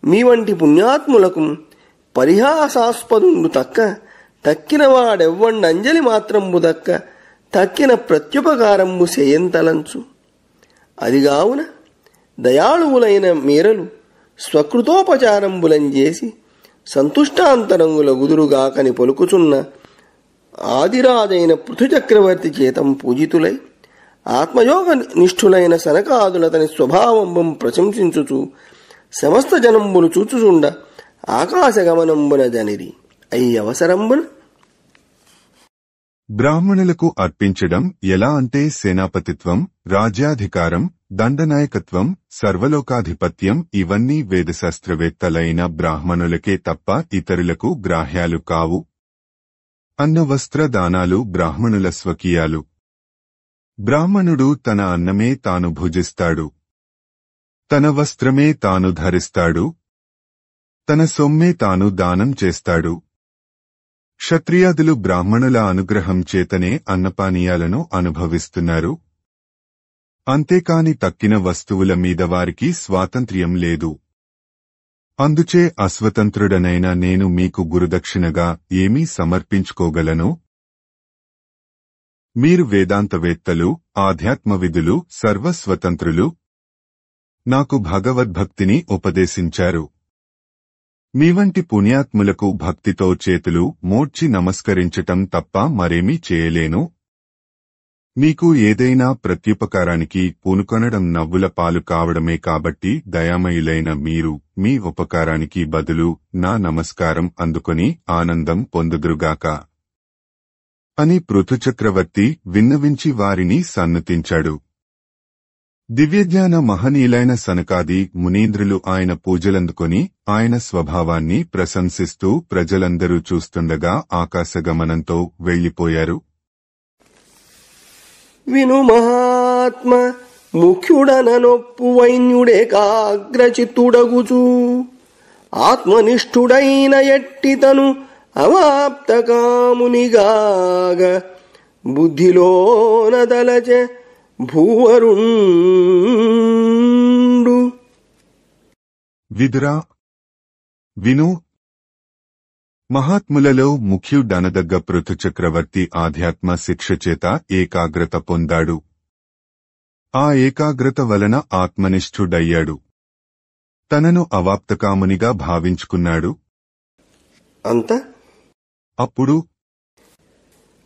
మీ వంటి పుణ్యాత్ములకు పరిహాసాస్పదుండు తక్కిన వాడెవ్వండి అంజలి మాత్రంబు దక్క తక్కిన ప్రత్యుపకారంబు సేయంతలంచు. అదిగావున దయాళువులైన మీరలు స్వకృతోపచారంబులంజేసి సంతుష్టాంతరంగుల గుదురుగాకని పలుకుచున్న ఆదిరాజైన పృథుచక్రవర్తి చేతం పూజితులై ఆత్మయోగ నిష్ఠులైన సనకాదులతని స్వభావంబం ప్రశంసించుచు సమస్త జనంబులు చూచుచుండ ఆకాశగమనంబున జనిరి అయి అవసరంబున. బ్రాహ్మణులకు అర్పించడం ఎలా అంటే సేనాపతిత్వం, రాజ్యాధికారం, దండనాయకత్వం, సర్వలోకాధిపత్యం ఇవన్నీ వేదశాస్త్రవేత్తలైన బ్రాహ్మణులకే తప్ప ఇతరులకు గ్రాహ్యాలు కావు. అన్న వస్త్ర దానాలు బ్రాహ్మణుల స్వకీయాలు. బ్రాహ్మణుడు తన అన్నమే తాను భుజిస్తాడు, తన వస్త్రమే తాను ధరిస్తాడు, తన సొమ్మే తాను దానం చేస్తాడు. క్షత్రియాదులు బ్రాహ్మణుల అనుగ్రహం చేతనే అన్నపానీయాలను అనుభవిస్తున్నారు. అంతేకాని తక్కిన వస్తువుల మీద వారికి స్వాతంత్ర్యం లేదు. అందుచే అస్వతంత్రుడనైన నేను మీకు గురుదక్షిణగా ఏమీ సమర్పించుకోగలను? మీరు వేదాంతవేత్తలు, ఆధ్యాత్మవిదులు, సర్వస్వతంత్రులు. నాకు భగవద్భక్తిని ఉపదేశించారు. మీవంటి పుణ్యాత్ములకు భక్తితో చేతులు మోడ్చి నమస్కరించటం తప్ప మరేమీ చేయలేను. మీకు ఏదైనా ప్రత్యుపకారానికి పూనుకొనడం నవ్వుల పాలు కావడమే. కాబట్టి దయామయులైన మీరు మీ ఉపకారానికి బదులు నా నమస్కారం అందుకొని ఆనందం పొందుదురుగాక అని పృథుచక్రవర్తి విన్నవించి వారిని సన్నుతించాడు. దివ్యజ్ఞాన మహనీయులైన సనకాది మునీంద్రులు ఆయన పూజలందుకొని ఆయన స్వభావాన్ని ప్రశంసిస్తూ ప్రజలందరూ చూస్తుండగా ఆకాశగమనంతో వెళ్లిపోయారు. విను మహాత్మ ముఖ్యుడననొప్పు వైన్యుడేకాగ్రచిత్తుడగుచు ఆత్మనిష్ఠుడైన ఎట్టితను అవాప్తకామునిగాగ బుద్ధిలోనదలచె భూవరుండు. విదురా, విను. మహాత్ములలో ముఖ్యుడనదగ్గ పృథుచక్రవర్తి ఆధ్యాత్మ శిక్ష చేత ఏకాగ్రత పొందాడు. ఆ ఏకాగ్రత వలన ఆత్మనిష్ఠుడయ్యాడు. తనను అవాప్తకామునిగా భావించుకున్నాడు. అప్పుడు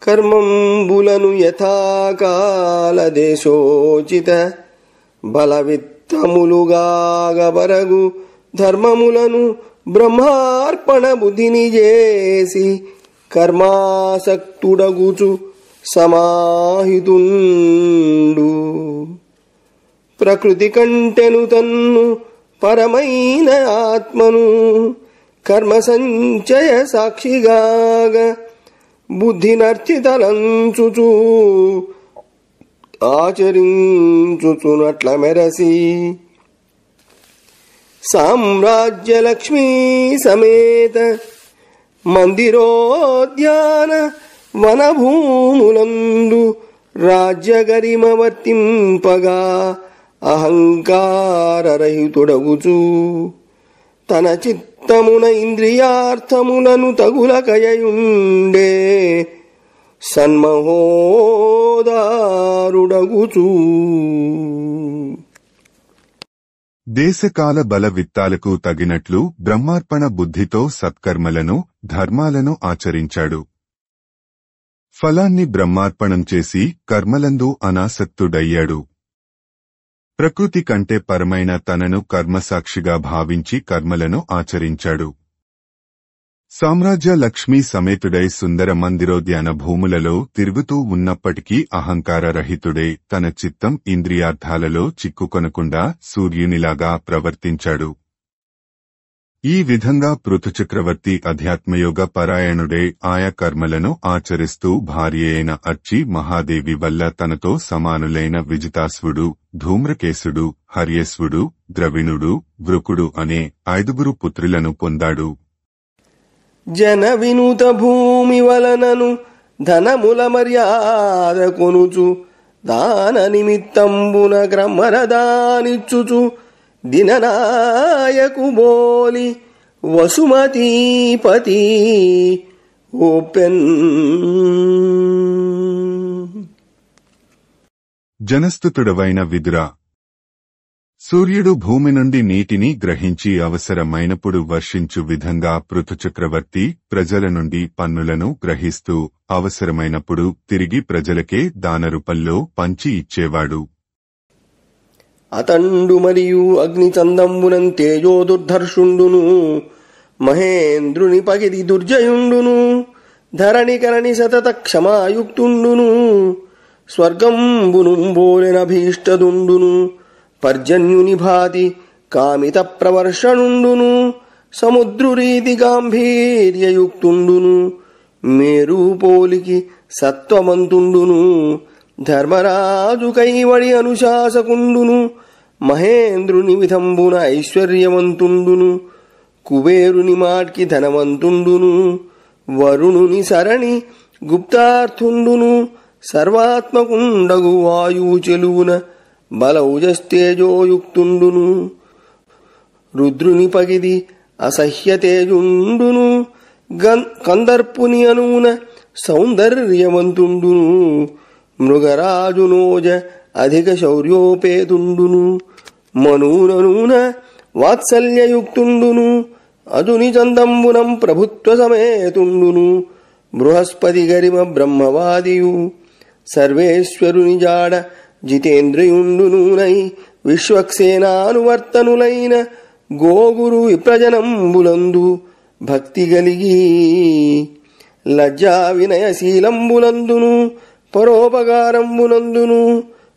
కర్మంబులను యథాకాల దేశోచిత బలవిత్తములుగాగబరగు ధర్మములను బ్రహ్మార్పణ బుద్ధిని చేసి కర్మాసక్తుడగుచు సమాహితుండు. ప్రకృతి కంటెను తన్ను పరమైన ఆత్మను కర్మ సంచయ సాక్షిగాగ బుద్ధినర్చితలంచుచు ఆచరించుచునట్ల మెరసి సామ్రాజ్యలక్ష్మీ సమేత మందిరోద్యాన వనభూములందు రాజ్యగరిమ వర్తింపగా అహంకారరహితుడగుచు తన చిత్తమున ఇంద్రియార్థములను తగులకయుండే సన్మహోదారుడగుచూ దేశకాల బల విత్తాలకు తగినట్లు బ్రహ్మార్పణ బుద్ధితో సత్కర్మలను ధర్మాలను ఆచరించాడు. ఫలాన్ని బ్రహ్మార్పణం చేసి కర్మలందు అనాసక్తుడయ్యాడు. ప్రకృతి కంటే పరమైన తనను కర్మసాక్షిగా భావించి కర్మలను ఆచరించాడు. సామ్రాజ్య లక్ష్మీ సమేతుడై సుందర మందిరోద్యాన భూములలో తిరుగుతూ ఉన్నప్పటికీ అహంకారరహితుడై తన చిత్తం ఇంద్రియార్థాలలో చిక్కుకొనకుండా సూర్యునిలాగా ప్రవర్తించాడు. ఈ విధంగా పృథుచక్రవర్తి అధ్యాత్మయోగ పరాయణుడై ఆయా కర్మలను ఆచరిస్తూ భార్యయైన అర్చి మహాదేవి వల్ల తనతో సమానులైన విజితాశ్వుడు, ధూమ్రకేశుడు, హర్యశ్వుడు, ద్రవిణుడు, వృకుడు అనే 5 పుత్రులను పొందాడు. జన వినుత భూమి వలనను ధనముల మర్యాద కొనుచు దాన నిమిత్తంబున గ్రమరదానిచ్చుచు దిననాయకు బోలి వసుమతీపతి ఓపెన్. జనస్తుతుడవైన విదురా, సూర్యుడు భూమి నుండి నీటిని గ్రహించి అవసరమైనప్పుడు వర్షించు విధంగా పృథుచక్రవర్తి ప్రజల నుండి పన్నులను గ్రహిస్తూ అవసరమైనప్పుడు తిరిగి ప్రజలకే దానరూపంలో పంచి ఇచ్చేవాడు. అతండు మరియు అగ్నిచందంబునం తేజోదుర్ధర్షుండును మహేంద్రుని పగిది దుర్జయుండును ధరణికరణి సతత క్షమాయుక్తుండును స్వర్గంబునుంబోలెనభీష్టదుండును పర్జన్యుని భాతి కామిత ప్రవర్షణుండును సముద్రురీతి గాంభీర్యయుక్తుండును మేరూపోలికి సత్వమంతుండును ధర్మరాజు కైవడి అనుశాసకుండును మహేంద్రుని విధంబున ఐశ్వర్యవంతుండును కుబేరుని మాట్కి ధనవంతుండును వరుణుని సరణి గుప్తార్థుండును సర్వాత్మకుండగు వాయువు చెలువున బలౌజస్తేజోయుక్తుండును రుద్రుని పగిది అసహ్యతేజుండును కందర్పుని అనువున సౌందర్యవంతుండును మృగరాజునోజ అధిక శౌర్యోపేతుండును మనూననూన వాత్సల్యయుక్తుండును అదుని చందంబునం ప్రభుత్వ సమేతుండును బృహస్పతి గరిమ బ్రహ్మవాదియు సర్వేశ్వరుని జాడ జితేంద్రియుండునూనై విశ్వక్సేనానువర్తనులైన గోగురు విప్రజనంబులందు భక్తి గలిగి లజ్జా వినయశీలంబులందును పరోపకారంబునందును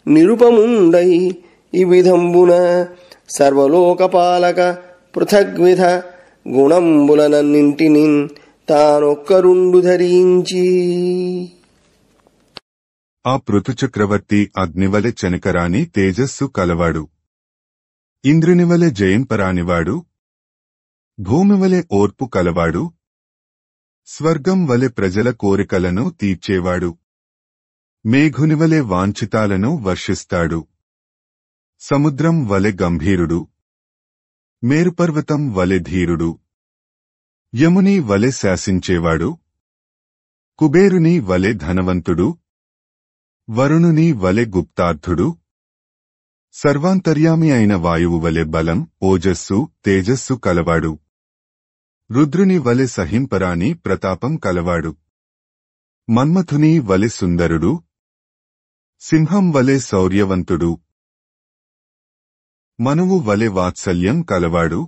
నిరుపముండై ఈ విధంబున సర్వలోకపాలక పృథగ్విధ గుణంబులనన్నింటిని తానొక్కరుండు ధరించి. ఆ పృథుచక్రవర్తి అగ్నివలె చెనకరాని తేజస్సు కలవాడు, ఇంద్రునివలె జయంపరానివాడు, భూమివలె ఓర్పు కలవాడు, స్వర్గం వలె ప్రజల కోరికలను తీర్చేవాడు, మేఘునివలె వాంఛితాలను వర్షిస్తాడు, సముద్రం వలె గంభీరుడు, మేరుపర్వతం వలె ధీరుడు, యముని వలె శాసించేవాడు, కుబేరుని వలె ధనవంతుడు, వరుణుని వలె గుప్తార్థుడు, సర్వాంతర్యామి అయిన వాయువు వలె బలం, ఓజస్సు, తేజస్సు కలవాడు, రుద్రుని వలె సహింపరాని ప్రతాపం కలవాడు, మన్మథుని వలె సుందరుడు, సింహం వలె శౌర్యవంతుడు, మనువు వలె వాత్సల్యం కలవాడు,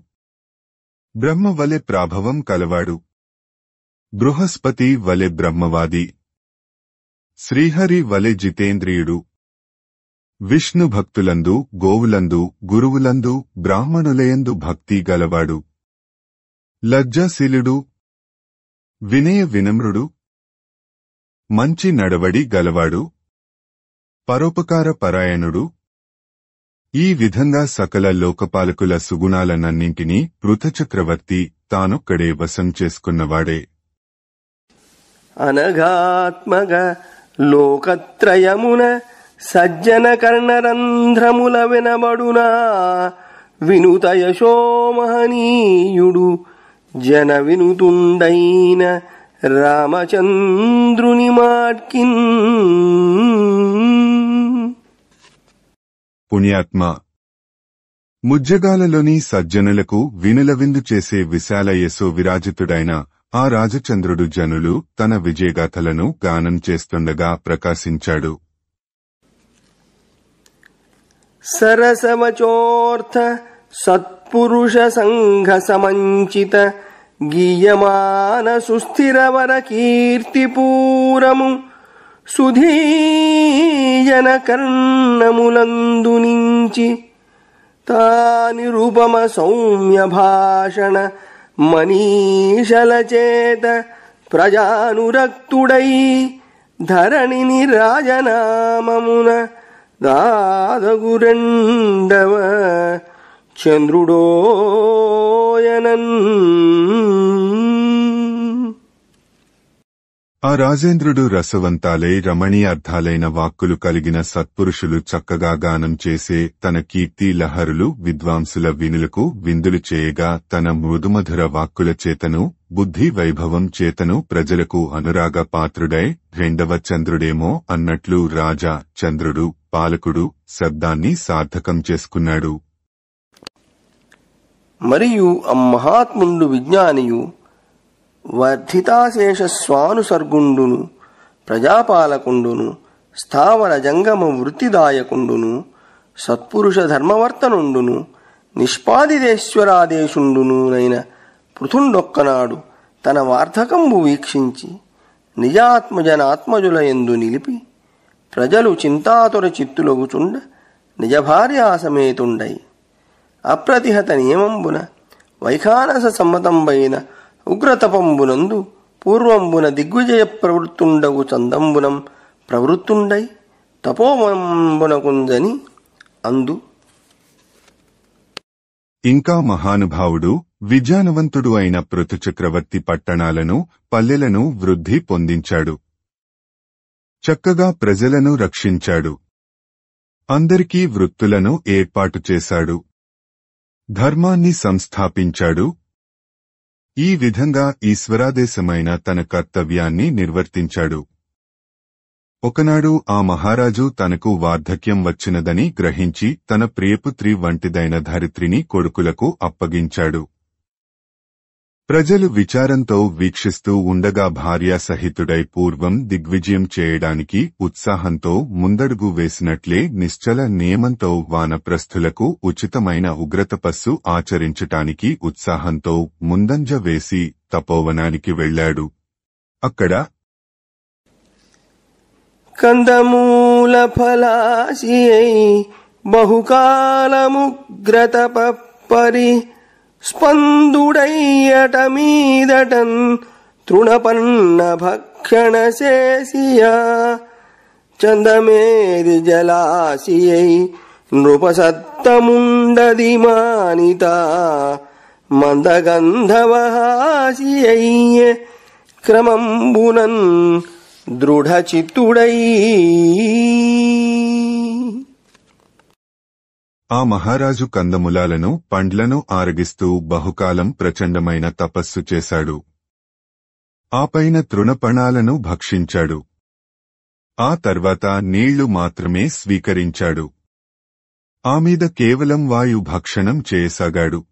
బ్రహ్మ వలె ప్రాభవం కలవాడు, బృహస్పతి వలె బ్రహ్మవాది, శ్రీహరి వలె జితేంద్రియుడు, విష్ణు భక్తులందు, గోవులందు, గురువులందు, బ్రాహ్మణులయందు భక్తి గలవాడు, లజ్జాశీలుడు, వినయ వినమ్రుడు, మంచి నడవడి గలవాడు, పరోపకార పరాయణుడు. ఈ విధంగా సకల లోకపాలకుల సుగుణాలనన్నింటినీ పృథుచక్రవర్తి తానొక్కడే వశం చేసుకున్నవాడే. అనఘాత్మక లోకత్రయమున సజ్జన కర్ణరంధ్రముల వినబడునా వినుత యశోమహనీయుడు జన వినుతుండైన రామచంద్రుని మాట్కిన్. పుణ్యాత్మ ముజ్జగాలలోని సజ్జనులకు వినులవిందు చేసే విశాల యశో విరాజితుడైన ఆ రాజచంద్రుడు జనులు తన విజయగాథలను గానం చేస్తుండగా ప్రకాశించాడు. సరసవచోర్థ సత్పురుష సంఘ సమంచిత గీయమాన సుస్థిరవర కీర్తిపూరము సుధీయన కర్ణములందు నుంచి తానిరుపమ సౌమ్య భాషణ మనీషల చేత ప్రజానురక్తుడై ధరణిని రాజనామమున దాదగురెండవ చంద్రుడోయనన్. ఆ రాజేంద్రుడు రసవంతాలై రమణీయార్థాలైన వాక్కులు కలిగిన సత్పురుషులు చక్కగా గానం చేసే తన కీర్తి లహరులు విద్వాంసుల వినులకు విందులు చేయగా తన మృదుమధుర వాక్కుల చేతను బుద్ధి వైభవం చేతను ప్రజలకు అనురాగ పాత్రుడై రెండవ చంద్రుడేమో అన్నట్లు రాజా చంద్రుడు పాలకుడు శబ్దాన్ని సార్థకం చేసుకున్నాడు. మరియు అమ్మహాత్ముండు విజ్ఞానియు వర్ధితాశేష స్వానుసర్గుండును ప్రజాపాలకుండును స్థావర జంగమ వృత్తిదాయకుండును సత్పురుష ధర్మవర్తనుండును నిష్పాదితేశ్వరాదేశుండునైన పృథుండొక్కనాడు తన వార్ధకంబు వీక్షించి నిజాత్మజనాత్మజుల యందు నిలిపి ప్రజలు చింతాతుర చిత్తులగుచుండ నిజభార్యాసమేతుండై అప్రతిహత నియమంబున వైఖానస సమ్మతంబైన ఉగ్రతపంబునందు పూర్వంబున దిగ్విజయ ప్రవృత్తుండగు చందంబునం ప్రవృత్తుండై తపోవంబునకుంజని అందు. ఇంకా మహానుభావుడు విజ్ఞానవంతుడు అయిన పృథు చక్రవర్తి పట్టణాలను పల్లెలను వృద్ధి పొందించాడు. చక్కగా ప్రజలను రక్షించాడు. అందరికీ వృత్తులను ఏర్పాటు చేశాడు. ధర్మాన్ని సంస్థాపించాడు. ఈ విధంగా ఈశ్వరాదేశమైన తన కర్తవ్యాన్ని నిర్వర్తించాడు. ఒకనాడు ఆ మహారాజు తనకు వార్ధక్యం వచ్చినదని గ్రహించి తన ప్రియపుత్రి వంటిదైన ధరిత్రిని కొడుకులకు అప్పగించాడు. ప్రజలు విచారంతో వీక్షిస్తూ ఉండగా భార్యాసహితుడై పూర్వం దిగ్విజయం చేయడానికి ఉత్సాహంతో ముందడుగు వేసినట్లే నిశ్చల నియమంతో వానప్రస్థులకు ఉచితమైన ఉగ్రతపస్సు ఆచరించటానికి ఉత్సాహంతో ముందంజ వేసి తపోవనానికి వెళ్లాడు. అక్కడ కందమూల ఫలాశియై బహుకాలముగ్రతపరి స్పందుడయ్యట మీదటన్ తృణపన్న భక్షణ శేషియా చందమేది జలాశియై నృపసత్తముండది మానిత మందగంధవహాశియయ్య క్రమంబునన్ దృఢచిత్తుడై. ఆ మహారాజు కందమూలాలను పండ్లను ఆరగిస్తూ బహుకాలం ప్రచండమైన తపస్సు చేశాడు. ఆపైన తృణపణాలను భక్షించాడు. ఆ తర్వాత నీళ్లు మాత్రమే స్వీకరించాడు. ఆమీద కేవలం వాయు భక్షణం చేయసాగాడు.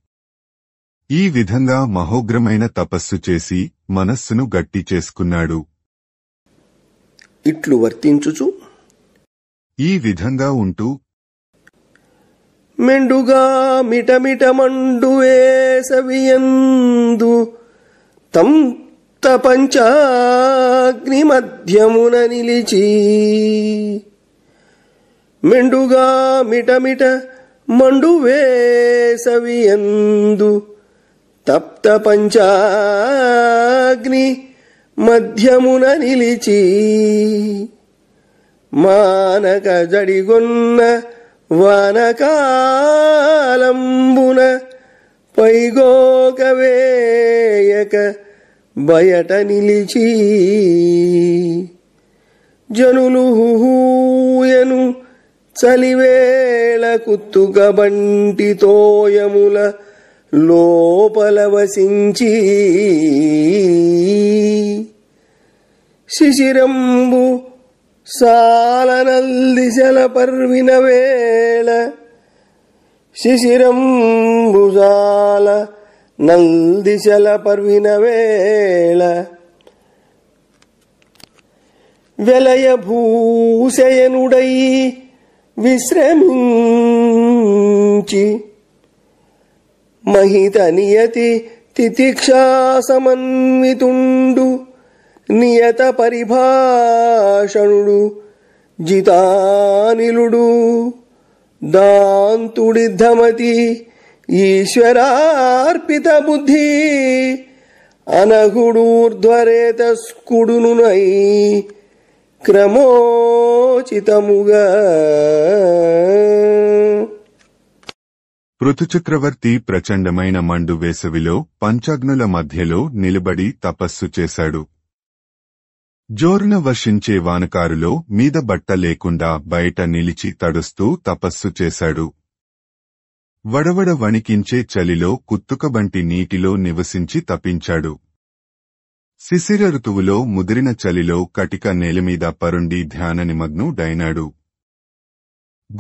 ఈ విధంగా మహోగ్రమైన తపస్సు చేసి మనస్సును గట్టి చేసుకున్నాడు. ఇట్లు వర్తించుచు ఈ విధంగా ఉంటూ మెండుగా మిటమిట మండు వేసవియందు తం తపంచాగ్ని మధ్యమున నిలిచి మెండుగా మిటమిట మండు వేసవియందు తప్త పంచాగ్ని మధ్యమున నిలిచి మానక జడిగొన్న వానకాలంబున పైగోక వేయక బయట నిలిచి జనులు హూయను చలివేళ వేళ కుత్తుక బంటి తోయముల లోపల వసించి శిశిరంబు సాలనల్దిశల పర్విన వేళ శిశిరంబుజాల నల్దిశల పర్విన వేళ వెలయ భూశయనుడై విశ్రమించి మహిత నియతి తితిక్షా సమన్వితుండు నియత పరిభాషణుడు జితానిలుడు దాంతుడిద్ధమతి ఈశ్వరార్పిత బుద్ధి అనగుడూర్ధ్వరేతస్కుడునునై క్రమోచితముగా. పృథుచక్రవర్తి ప్రచండమైన మండు వేసవిలో పంచాగ్నుల మధ్యలో నిలబడి తపస్సు చేశాడు. జోరున వర్షించే వానకారులో మీద బట్ట లేకుండా బయట నిలిచి తడుస్తూ తపస్సు చేశాడు. వడవడ వణికించే చలిలో కుత్తుకబంటి నీటిలో నివసించి తపించాడు. శిశిర ఋతువులో ముదిరిన చలిలో కటిక నేలమీద పరుండి ధ్యాన నిమగ్నుడైనాడు.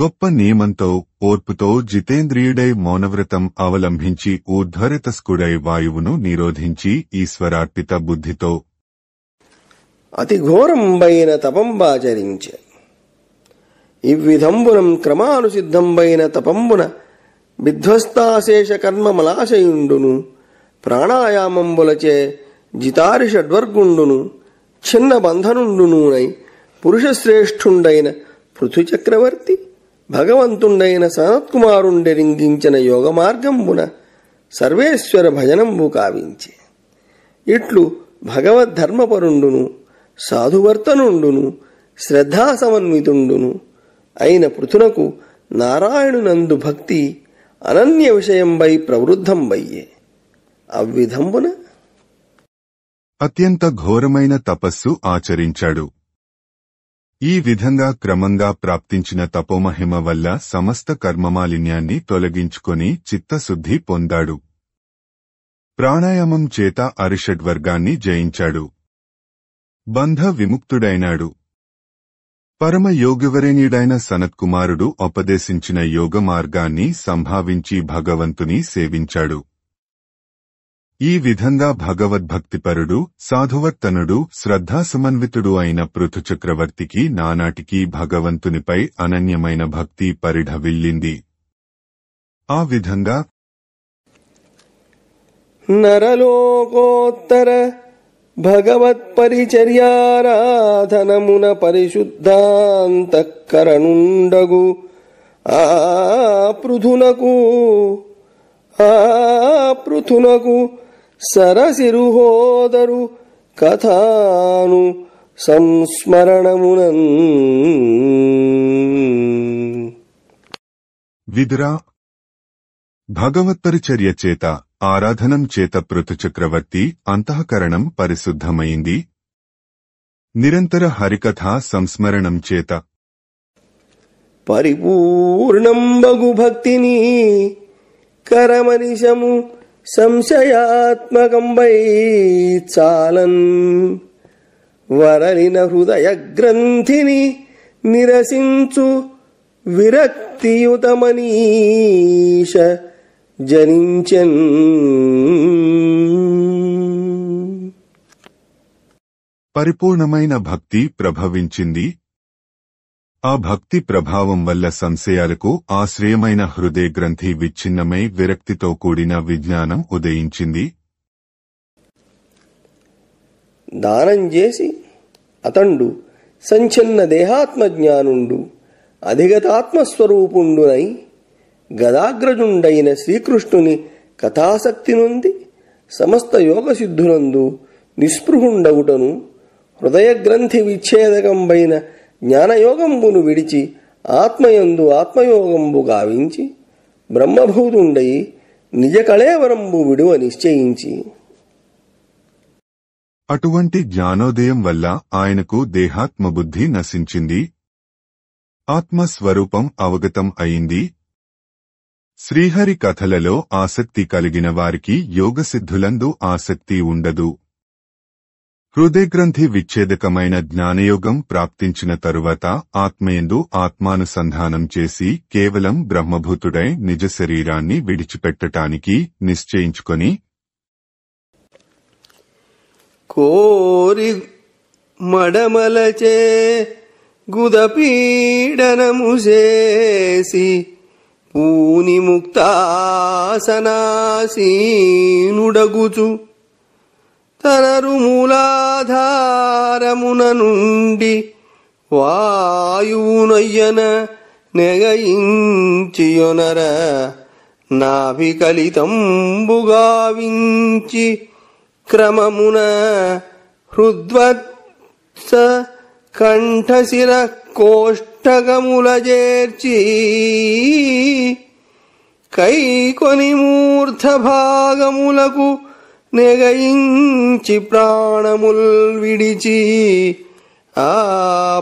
గొప్ప నియమంతో ఓర్పుతో జితేంద్రియుడై మౌనవ్రతం అవలంబించి ఊర్ధ్వరతస్కుడై వాయువును నిరోధించి ఈశ్వరార్పిత బుద్ధితో అతి ఘోరంబైన తపంబాచరించె. ఇవ్విధంబునం క్రమానుసిద్ధంబైన తపంబున విధ్వస్తాశేష కర్మమలాశయుండును ప్రాణాయామంబులచే జితారిషడ్వర్గుండును చిన్న బంధనుండునూనై పురుషశ్రేష్ఠుండైన పృథుచక్రవర్తి భగవంతుండైన సనత్కుమారుండెరింగించిన యోగమార్గంబున సర్వేశ్వర భజనంబు కావించే. ఇట్లు భగవద్ధర్మపరుండును సాధువర్తనుండును శ్రద్ధాసమన్వితుండును అయిన పృథునకు నారాయణునందు భక్తి అనన్య విషయంబై ప్రవృద్ధంబయ్యే. అవ్విధంబున అత్యంత ఘోరమైన తపస్సు ఆచరించాడు. ఈ విధంగా క్రమంగా ప్రాప్తించిన తపోమహిమ వల్ల సమస్త కర్మమాలిన్యాన్ని తొలగించుకొని చిత్తశుద్ధి పొందాడు. ప్రాణాయామం చేత అరిషడ్వర్గాన్ని జయించాడు. బంధ విముక్తుడైనాడు. పరమ యోగివరేణ్యుడైన సనత్కుమారుడు ఉపదేశించిన యోగ మార్గాన్ని సంభావించి భగవంతుని సేవించాడు. ఈ విధంగా భగవద్భక్తిపరుడు సాధువర్తనుడు శ్రద్ధాసమన్వితుడు అయిన పృథుచక్రవర్తికి నానాటికి భగవంతునిపై అనన్యమైన భక్తి పరిఢవిల్లింది. ఆ విధంగా నరలోకోత్తర భగవత్పరిచర్యారాధనమున పరిశుద్ధాంతఃకరణుండగు ఆ పృథునకు సరసిరుహోదరు కథాను సంస్మరణమునన్. విదురా, భగవత్పరిచర్య చేత ఆరాధనం చేత పృథుచక్రవర్తి అంతఃకరణం పరిశుద్ధమైంది. నిరంతర హరికథా సంస్మరణం చేత పరిపూర్ణంబగు భక్తిని కరమనిశము సంశయాత్మకంబై చాలన్ వరలిన హృదయ గ్రంథిని నిరసించు విరక్తియుతమనీష జనించెన్. పరిపూర్ణమైన భక్తి ప్రభవించింది. ఆ భక్తి ప్రభావం వల్ల సంశయాలకు ఆశ్రయమైన హృదయ గ్రంథి విచ్ఛిన్నమై విరక్తితో కూడిన విజ్ఞానం ఉదయించింది. దానం చేసి అతండు సంచన్న దేహాత్మజ్ఞానుండు అధిగతాత్మస్వరూపుండునై గదాగ్రజుండైన శ్రీకృష్ణుని కథాసక్తి నుండి సమస్త యోగసిద్ధులందు నిస్పృహుండగుటను హృదయగ్రంథి విచ్ఛేదకంబైన జ్ఞానయోగంబును విడిచి ఆత్మయందు ఆత్మయోగంబు గావించి బ్రహ్మభూతుండై నిజ కళేవరంబు విడువ నిశ్చయించి. అటువంటి జ్ఞానోదయం వల్ల ఆయనకు దేహాత్మబుద్ధి నశించింది. ఆత్మస్వరూపం అవగతం అయింది. శ్రీహరి కథలలో ఆసక్తి కలిగిన వారికి యోగసిద్ధులందు ఆసక్తి ఉండదు. హృదయగ్రంథి విచ్ఛేదకమైన జ్ఞానయోగం ప్రాప్తించిన తరువాత ఆత్మయందు ఆత్మానుసంధానం చేసి కేవలం బ్రహ్మభూతుడై నిజ శరీరాన్ని విడిచిపెట్టటానికి నిశ్చయించుకొని కోరి మడమలచే గుదపీడనము చేసి పూని ముక్తాసనాసీనుడగుచు తనరు మూలాధారమున నుండి వాయువునయ్యన నెగయించియొనర నాభికలితంబుగావించి క్రమమున హృద్వత్స కంఠశిర కోష్టకముల చేర్చి కైకొని మూర్ధభాగములకు నెగయించి ప్రాణముల్ విడిచి ఆ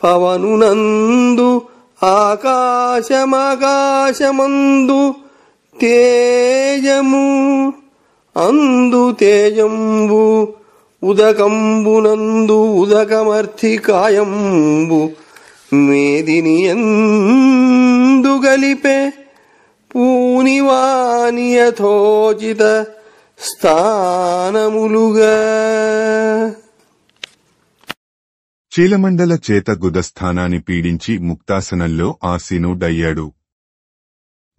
పవనునందు ఆకాశమాకాశమందు తేజము అందు తేజంబు ఉదకంబునందు ఉదకమర్థికాయంబు మేదిని ఎందు గలిపే పూనివాని యథోచిత స్థానములుగా. చీలమండల చేత గుదస్థానాన్ని పీడించి ముక్తాసనంలో ఆసీనుడయ్యాడు.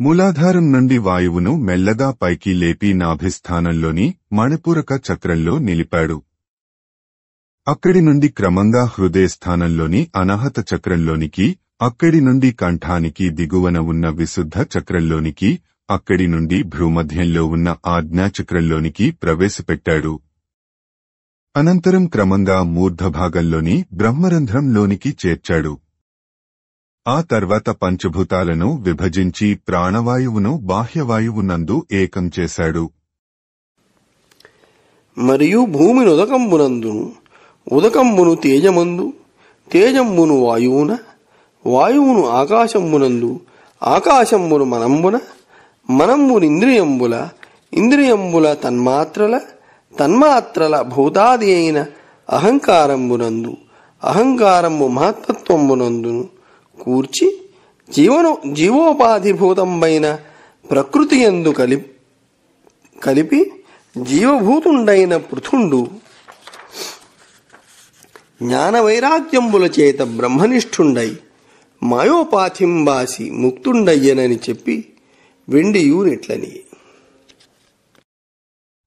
మూలాధారం నుండి వాయువును మెల్లగా పైకి లేపి నాభిస్థానంలోని మణిపూరక చక్రంలో నిలిపాడు. అక్కడి నుండి క్రమంగా హృదయస్థానంలోని అనాహత చక్రంలోనికి, అక్కడి నుండి కంఠానికి దిగువన ఉన్న విశుద్ధ చక్రంలోనికి, అక్కడి నుండి భ్రూమధ్యంలో ఉన్న ఆజ్ఞాచక్రంలోనికి ప్రవేశపెట్టాడు. అనంతరం క్రమంగా మూర్ధభాగంలోని బ్రహ్మరంధ్రంలోనికి చేర్చాడు. ఆ తర్వాత పంచభూతాలను విభజించి ప్రాణవాయువును బాహ్యవాయువునందు ఏకం చేశాడు. మరియు భూమిని ఉదకంబునందును, ఉదకంబును తేజమందు, తేజంబును వాయువున, వాయువును ఆకాశంబునందు, ఆకాశంబును మనంబున, మనంబును ఇంద్రియంబుల, ఇంద్రియంబుల తన్మాత్రల, తన్మాత్రల భూతాది అయిన అహంకారంబునందు, అహంకారంబు మహత్తత్వంబునందును కూర్చి జీవోపాధిభూతంబైన ప్రకృతి యందు కలిపి జీవభూతుండైన పృథుండు జ్ఞానవైరాగ్యంబుల చేత బ్రహ్మనిష్ఠుండై మాయోపాధింబాసి ముక్తుండయ్యనని చెప్పి వెండియూనిట్లని.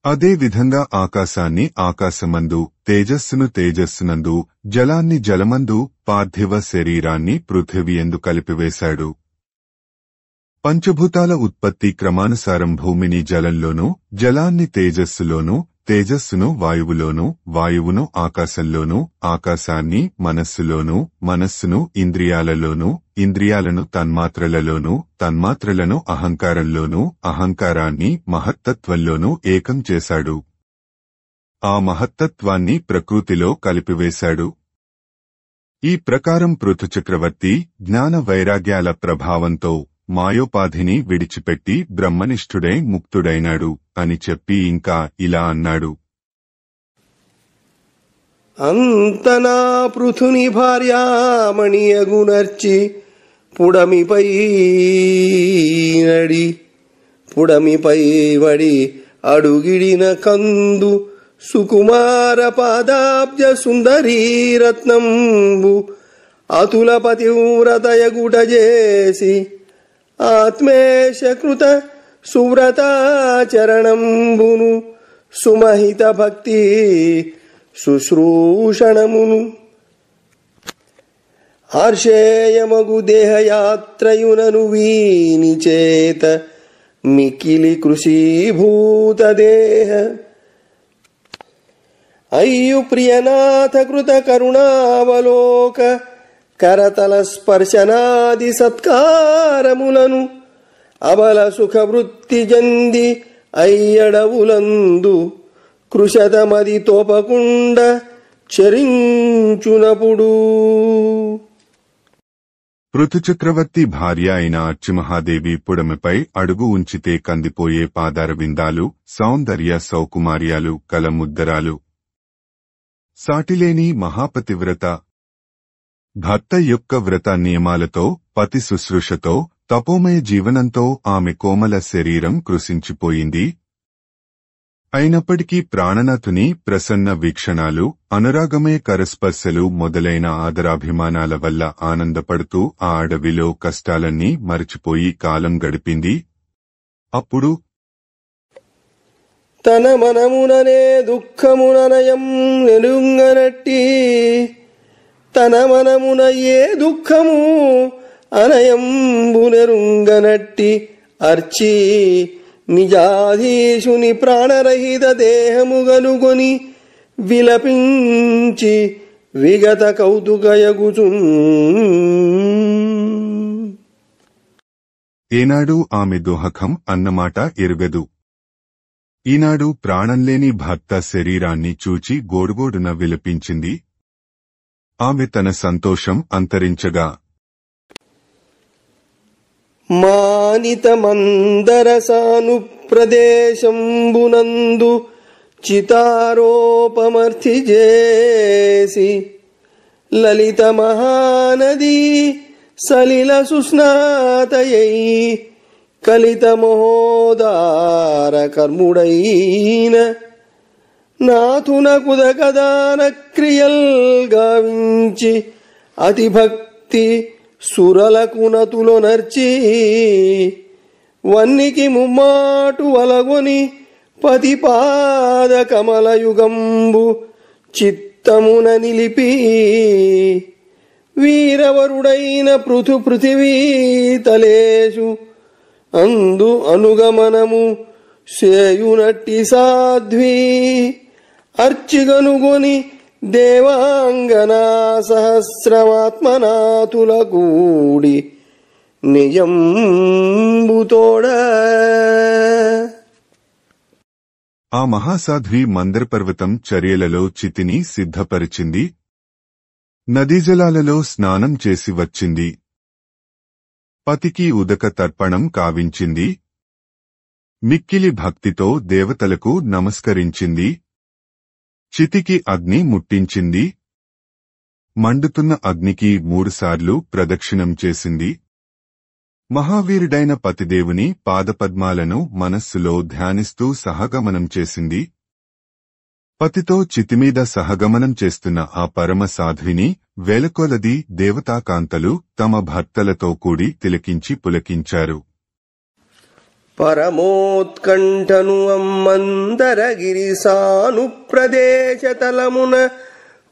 అదే విధంగా ఆకాశాన్ని ఆకాశమందు, తేజస్సును తేజస్సునందు, జలాన్ని జలమందు, పార్థివ శరీరాన్ని పృథివీయందు కలిపివేశాడు. పంచభూతాల ఉత్పత్తి క్రమానుసారం భూమిని జలంలోనూ, జలాన్ని తేజస్సులోనూ, తేజస్సును వాయువులోనూ, వాయువును ఆకాశంలోనూ, ఆకాశాన్ని మనస్సులోనూ, మనస్సును ఇంద్రియాలలోనూ, ఇంద్రియాలను తన్మాత్రలలోనూ, తన్మాత్రలను అహంకారంలోనూ, అహంకారాన్ని మహత్తత్వంలోనూ ఏకం చేశాడు. ఆ మహత్తత్వాన్ని ప్రకృతిలో కలిపివేశాడు. ఈ ప్రకారం పృథుచక్రవర్తి జ్ఞాన వైరాగ్యాల ప్రభావంతో మాయోపాధిని విడిచిపెట్టి బ్రహ్మనిష్ఠుడై ముక్తుడైనాడు అని చెప్పి ఇంకా ఇలా అన్నాడు. అంతనా పృథుని భార్యామణియగునర్చి పుడమిపై వడి అడుగిడిన కందు సుకుమార పాదాబ్జ సుందరీ రత్నంబు అతుల పతివ్రతయగుట చేసి ఆత్మేశకృత సువ్రతాచరణంబును సుమహిత భక్తి శుశ్రూషణమును ఆర్షేయమగు దేహయాత్రయునను వీని చేత మికిలి కృషీభూత దేహ అయ్యు ప్రియనాథ కృత కరుణావలోక కరతల స్పర్శనాది సత్కారములను అబల సుఖవృత్తి జంది అయ్యడవులందు కృశతమది తోపకుండ చరించునపుడు. పృథుచక్రవర్తి భార్య అయిన అర్చిమహాదేవి పుడమిపై అడుగు ఉంచితే కందిపోయే పాదారవిందాలు, సౌందర్య సౌకుమార్యాలు కల ముద్దరాలు. సాటిలేని మహాపతివ్రత. భర్త యొక్క వ్రత నియమాలతో, పతి శుశ్రూషతో, తపోమయ జీవనంతో ఆమె కోమల శరీరం కృశించిపోయింది. అయినప్పటికీ ప్రాణనాథుని ప్రసన్న వీక్షణాలు, అనురాగమయ కరస్పర్శలు మొదలైన ఆదరాభిమానాల వల్ల ఆనందపడుతూ ఆ అడవిలో కష్టాలన్నీ మరచిపోయి కాలం గడిపింది. అప్పుడు తన మనముననే దుఃఖముననయం నెలుంగనట్టి, తన మనమున ఏ దుఃఖము అనయంబునెరుంగనట్టి అర్చి నిజాధీశుని ప్రాణరహిత దేహము గనుగొని విలపించి విగత కౌతుకయగుచున్. ఏనాడు ఆమె దోహకం అన్నమాట ఎరుగదు. ఈనాడు ప్రాణంలేని భర్త శరీరాన్ని చూచి గోడుగోడున విలపించింది. ఆమె తన సంతోషం అంతరించగా మానితమందరసాను ప్రదేశంబునందు చితారోపమర్థి చేసి లలిత మహానదీ సలిల సుస్నాతయై కలిత మహోదార కర్ముడైన నాథునకుదకదాన క్రియల్ గావించి అతిభక్తి సురలకునతులో నర్చి వన్నికి ముమ్మాటు వలగొని పతిపాద కమలయుగంబు చిత్తమున నిలిపి వీరవరుడైన పృథివీతలేషు అందు అనుగమనము సేయునట్టి సాధ్వి అర్చిగనుగొని దేవాంగనా సహస్రమాత్మనాథుల కూడి నిజంబుతోడ. ఆ మహాసాధ్వి మందరపర్వతం చర్యలలో చితిని సిద్ధపరిచింది. నదీజలాలలో స్నానం చేసి వచ్చింది. పతికి ఉదక తర్పణం కావించింది. మిక్కిలి భక్తితో దేవతలకు నమస్కరించింది. చితికి అగ్ని ముట్టించింది. మండుతున్న అగ్నికి 3 సార్లు ప్రదక్షిణం చేసింది. మహావీరుడైన పతిదేవుని పాదపద్మాలను మనస్సులో ధ్యానిస్తూ సహగమనం చేసింది. పతితో చితిమీద సహగమనం చేస్తున్న ఆ పరమ సాధ్విని వేలకొలది దేవతాకాంతలు తమ భర్తలతో కూడి తిలకించి పులకించారు. పరమోత్కంఠను అమ్మందరగిరి సాను ప్రదేశతలమున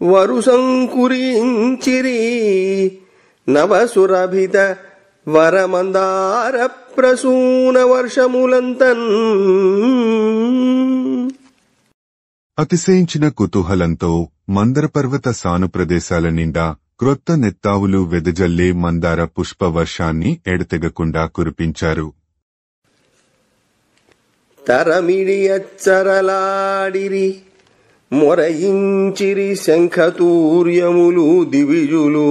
వరుసంకురించిరి నవసురభిత వరమందార ప్రసూన వర్షములంతన్. అతిశయించిన కుతూహలంతో మందరపర్వత సాను ప్రదేశాల నిండా క్రొత్త నెత్తావులు వెదజల్లే మందార పుష్పవర్షాన్ని ఎడతెగకుండా కురిపించారు. తరమిడియచ్చరలాడిరి మొరయించిరి శంఖతూర్యములు దివిజులు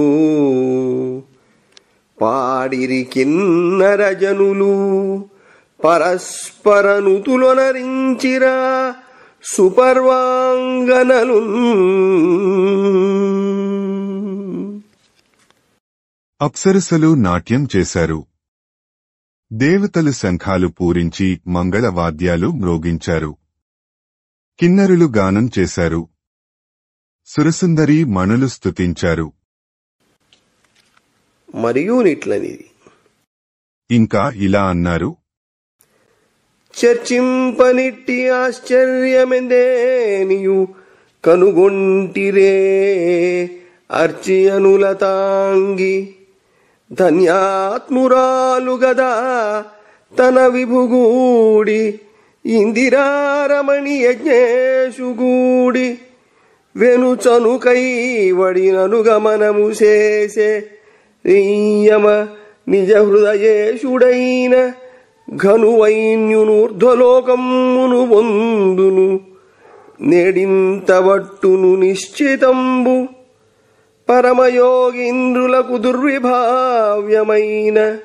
పాడిరి కిన్నరజనులు పరస్పరనుతులొనరించిరా సుపర్వాంగనలు. అప్సరసలు నాట్యం చేశారు. దేవతలు శంఖాలు పూరించి మంగళవాద్యాలు మ్రోగించారు. కిన్నరులు గానం చేశారు. సురసుందరి మణులు స్తుతించారు. మరియు నిట్లనిది ఇంకా ఇలా అన్నారు. చర్చింపనిట్టి ఆశ్చర్యమెందేనియు కనుగొంటిరే అర్చి అనులతాంగి ధన్యాత్మురాలు గదా తన విభుగూడి ఇందిరారమణి యజ్ఞేశుగూడి వెనుచనుకై వడిననుగమనము చేసే యమ నిజ హృదయేశుడైన ఘనువైన్యునూర్ధ్వలోకమును వందును నేడింతవట్టును నిశ్చితంబు పరమయోగీంద్రులకు దుర్విభావ్యమైన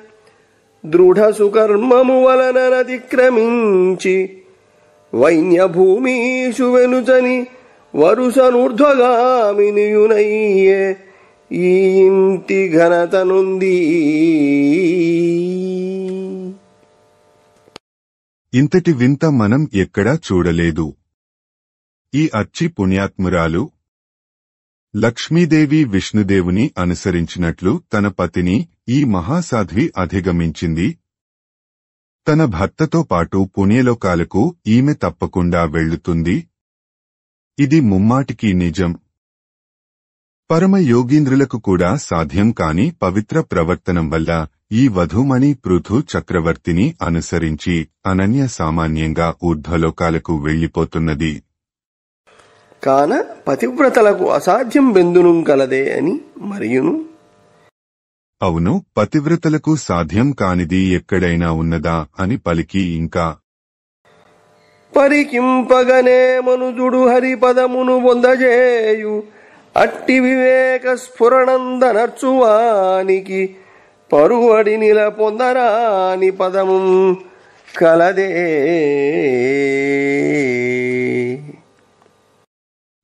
దృఢ సుకర్మము వలననతిక్రమించి వైన్యభూమీషు వెనుచని వరుసనూర్ధ్వగామినియునయ్యే ఈ ఇంటి ఘనతనుంది. ఇంతటి వింత మనం ఎక్కడా చూడలేదు. ఈ అచ్చి పుణ్యాత్మురాలు లక్ష్మీదేవి విష్ణుదేవుని అనుసరించినట్లు తన పతిని ఈ మహాసాధ్వి అధిగమించింది. తన భర్తతో పాటు పుణ్యలోకాలకు ఈమె తప్పకుండా వెళ్ళుతుంది. ఇది ముమ్మాటికి నిజం. పరమ యోగీంద్రులకు కూడా సాధ్యం కాని పవిత్ర ప్రవర్తనం వల్ల ఈ వధూమణి పృథు చక్రవర్తిని అనుసరించి అనన్య సామాన్యంగా ఊర్ధ్వలోకాలకు వెళ్లిపోతున్నది. కాన పతివ్రతలకు అసాధ్యం బెందును కలదే అని మరియును, అవును, పతివ్రతలకు సాధ్యం కానిది ఎక్కడైనా ఉన్నదా అని పలికి ఇంకా పరికింపగనే మనుజుడు హరిపదమును పొందజేయు అట్టి వివేక స్ఫురణందనర్చువానికి పరువడి నిల పొందరాని పదము కలదే.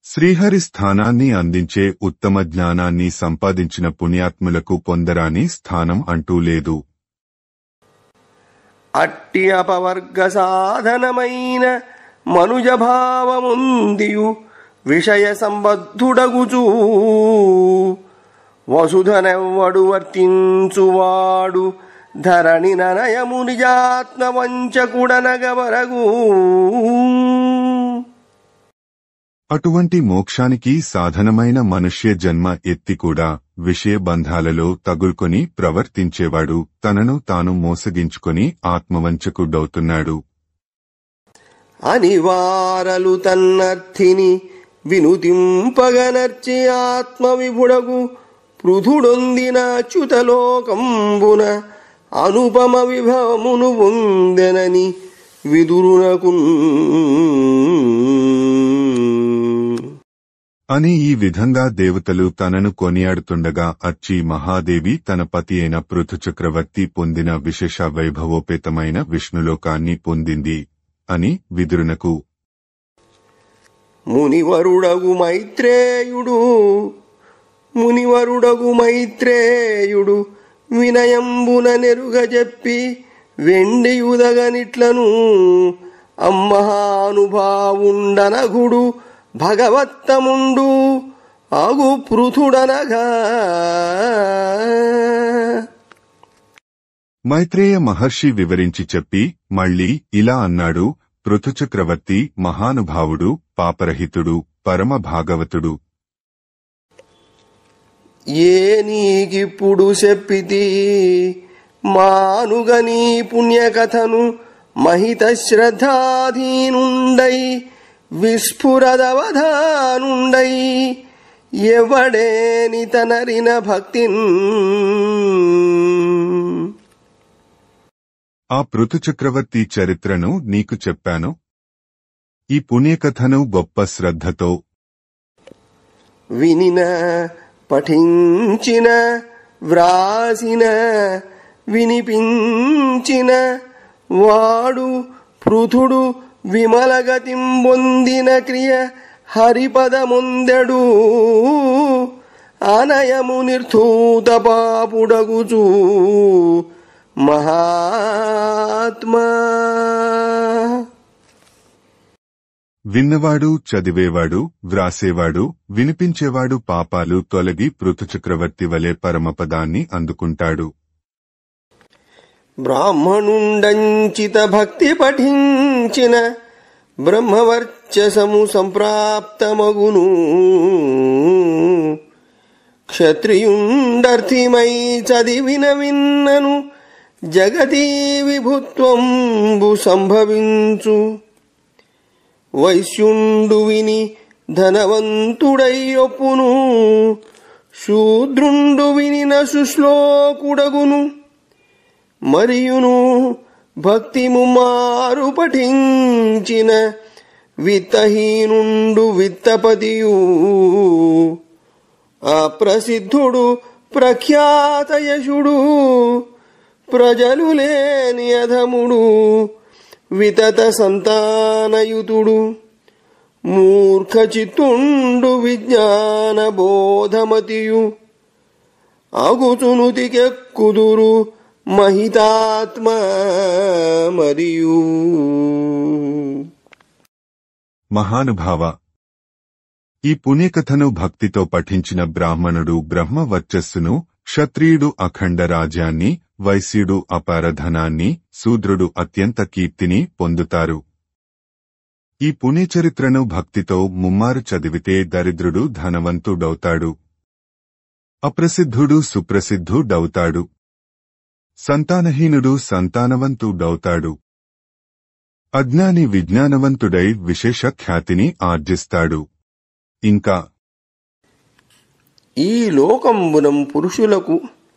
శ్రీహరి స్థానాన్ని అందించే ఉత్తమ జ్ఞానాన్ని సంపాదించిన పుణ్యాత్ములకు పొందరాని స్థానం అంటూ లేదు. అట్టి అపవర్గ సాధనమైన మనుజభావముందియు విషయ సంబద్ధుడగుచూ వసుధనెవ్వడు వర్తించువాడు ధరణి ననయము నిజాత్మ వంచకుడనగవరగు. అటువంటి మోక్షానికి సాధనమైన మనుష్య జన్మ ఎత్తి కూడా విషయబంధాలలో తగులుకొని ప్రవర్తించేవాడు తనను తాను మోసగించుకొని ఆత్మవంచకుడవుతున్నాడు. అనివారలు తన్నర్థిని వినుతింపగనర్చి ఆత్మవిభుడగు పృథుడొందిన అచ్యుతలోకంబున అనుపమ విభవమును పొందెనని విదురునకు అని ఈ విధంగా దేవతలు తనను కొనియాడుతుండగా అచ్చి మహాదేవి తన పతి అయిన పృథు చక్రవర్తి పొందిన విశేష వైభవోపేతమైన విష్ణులోకాన్ని పొందింది అని విదురునకు మునివరుడగు మైత్రేయుడు వినయంబున నెరుగ చెప్పి వెండియుదగనిట్లను అమ్మహానుభావుండనగుడు భగవత్తముండు ఆగు పృథుడనగా. మైత్రేయ మహర్షి వివరించి చెప్పి మళ్ళీ ఇలా అన్నాడు. పృథుచక్రవర్తి మహానుభావుడు, పాపరహితుడు, పరమ భాగవతుడు. ఏ నీకిప్పుడు చెప్పితి మానుగ నీ పుణ్యకథను మహిత శ్రద్ధాధీనుండై విస్ఫురదవధానుండై ఎవడేని తనరిన భక్తిన్. ఆ పృథుచక్రవర్తి చరిత్రను నీకు చెప్పాను. ఈ పుణ్యకథను గొప్ప శ్రద్ధతో వినిన, పఠించిన, వ్రాసిన, వినిపించిన వాడు పృథుడు విమలగతింబొందిన క్రియ హరిపదముందెడు అనయము నిర్ధూత పాపుడగుచూ మహాత్మా. విన్నవాడు, చదివేవాడు, వ్రాసేవాడు, వినిపించేవాడు పాపాలు తొలగి పృథుచక్రవర్తి వలె పరమపదాన్ని అందుకుంటాడు. బ్రాహ్మణుండంచిత భక్తి పఠించిన బ్రహ్మవర్చసము సంప్రాప్తమగును. క్షత్రియుండర్థిమై చదివిన విన్నను జగతీ విభుత్వంబు సంభవించు. వైశ్యుండు విని ధనవంతుడై ఒప్పును, శూద్రుండు వినిన సుశ్లోకుడగును. మరియును భక్తి ముమారు పఠించిన విత్తహీనుండు విత్తపతియు. అప్రసిద్ధుడు ప్రఖ్యాతయశుడు ప్రజలు లేని అధముడు వితత సంతానయుతుడు మూర్ఖచిత్తుండు విజ్ఞాన బోధమతియు అగుచునుతికెక్కుదురు మహితాత్మ మరియు. మహానుభావ, ఈ పుణ్యకథను భక్తితో పఠించిన బ్రాహ్మణుడు బ్రహ్మ వర్చస్సును, క్షత్రియుడు అఖండ రాజ్యాన్ని, వైశ్యుడు అపారధనాన్ని, శూద్రుడు అత్యంత కీర్తిని పొందుతారు. ఈ పుణ్యచరిత్రను భక్తితో ముమ్మారు చదివితే దరిద్రుడు ధనవంతుడవుతాడు, అప్రసిద్ధుడు సుప్రసిద్ధుడవుతాడు, సంతానహీనుడు సంతానవంతుడవుతాడు, అజ్ఞాని విజ్ఞానవంతుడై విశేష ఖ్యాతిని ఆర్జిస్తాడు. ఇంకా ఈ లోకంబునం పురుషులకు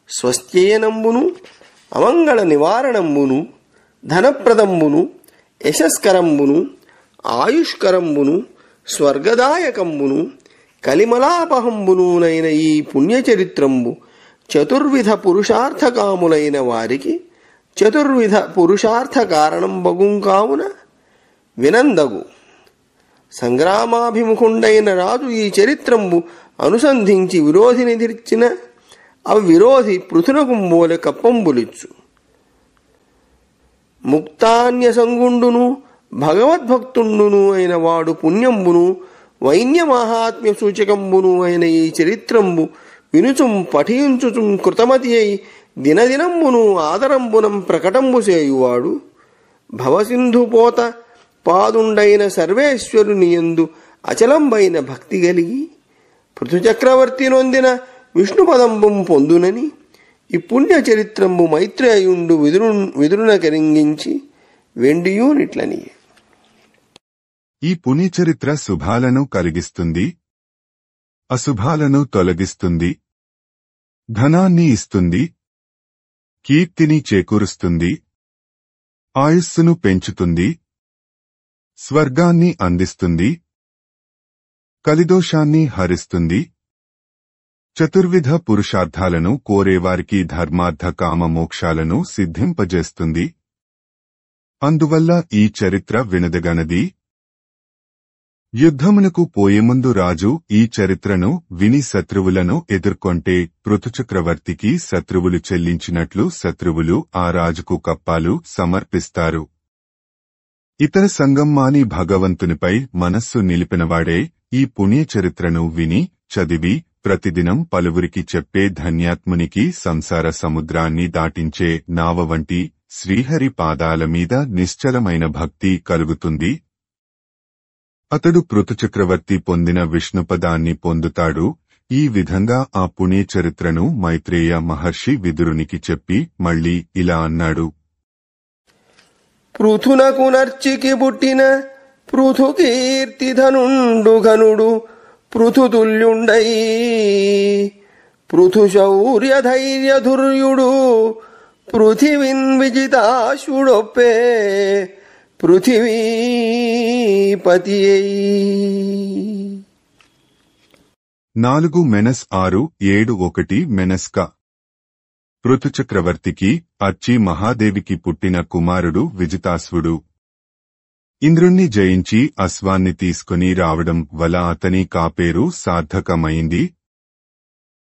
స్వస్థ్యయనంబును, అమంగళ నివారణంబును, ధనప్రదంబును, యశస్కరంబును, ఆయుష్కరంబును, స్వర్గదాయకంబును, కలిమలాపహంబునునైన ఈ పుణ్యచరిత్రంబు చతుర్విధ పురుషార్థకాములైన వారికి చతుర్విధ పురుషార్థ కారణం బగుంకావున వినందగు. సంగ్రామాభిముఖుండైన రాజు ఈ చరిత్రంబు అనుసంధించి విరోధిని దిర్చిన అవిరోధి పృథునకుంబోలె కప్పంబులిచ్చు. ముక్తాన్యసంగుండును భగవద్భక్తుండును అయిన వాడు పుణ్యంబును వైన్యమాహాత్మ్య సూచకంబును అయిన ఈ చరిత్రంబు వినుచుం పఠించుచుం కృతమతి అయి దినదినంబును ఆదరంబునం ప్రకటంబు చేయువాడు భవసింధుపోత పాదుండైన సర్వేశ్వరునియందు అచలంబైన భక్తి కలిగి పృథుచక్రవర్తి నొందిన విష్ణుపదంబం పొందునని ఈ పుణ్య చరిత్రంబు మైత్రేయుండు విదురున కరింగించి వెండియూనిట్లని. ఈ పుణ్యచరిత్ర శుభాలను కలిగిస్తుంది, అశుభాలను తొలగిస్తుంది, ధనాన్ని ఇస్తుంది, కీర్తిని చేకూరుస్తుంది, ఆయుస్సును పెంచుతుంది, స్వర్గాన్ని అందిస్తుంది, కలిదోషాన్ని హరిస్తుంది, చతుర్విధ పురుషార్థాలను కోరేవారికి ధర్మార్థ కామ మోక్షాలను సిద్ధింపజేస్తుంది. అందువల్ల ఈ చరిత్ర వినదగనది. యుద్ధమునకు పోయేముందు రాజు ఈ చరిత్రను విని శత్రువులను ఎదుర్కొంటే పృథుచక్రవర్తికి శత్రువులు చెల్లించినట్లు శత్రువులు ఆ రాజుకు కప్పాలు సమర్పిస్తారు. ఇతర సంగం మాని భగవంతునిపై మనస్సు నిలిపినవాడే ఈ పుణ్యచరిత్రను విని చదివి ప్రతిదినం పలువురికి చెప్పే ధన్యాత్మునికి సంసార సముద్రాన్ని దాటించే నావ వంటి శ్రీహరి పాదాల మీద నిశ్చలమైన భక్తి కలుగుతుంది. అతడు పృథుచక్రవర్తి పొందిన విష్ణుపదాన్ని పొందుతాడు. ఈ విధంగా ఆ పుణ్యచరిత్రను మైత్రేయ మహర్షి విదురునికి చెప్పి మళ్ళీ ఇలా అన్నాడు. పృథునకు నర్చికి పుట్టిన పృథుకీర్తిధనుండు ఘనుడు పృథుతుల్యుండై పృథు శౌర్య ధైర్య ధుర్యుడు పృథివిన్ విజితాశుడొప్పే పృథివీపతి. 4-6-7-1 పృథుచక్రవర్తికి అర్చి మహాదేవికి పుట్టిన కుమారుడు విజితాశ్వుడు. ఇంద్రుణ్ణి జయించి అశ్వాన్ని తీసుకుని రావడం వల్ల అతని కాపేరు సార్థకమైంది.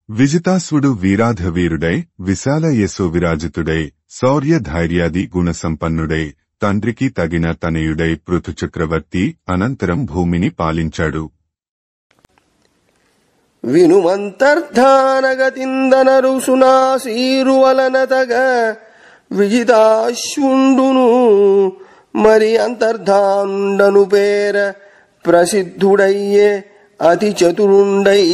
విజితాశ్వుడు వీరాధవీరుడై విశాల యశోవిరాజితుడై శౌర్య ధైర్యాది గుణసంపన్నుడై తండ్రికి తగిన తనయుడై పృథుచక్రవర్తి అనంతరం భూమిని పాలించాడు. వినుమంతర్ధానగతిందనరు సునాసీరువలనతగ విజితాశ్వుండును మరి అంతర్ధానుండను పేర ప్రసిద్ధుడయ్యే అతి చతురుండై.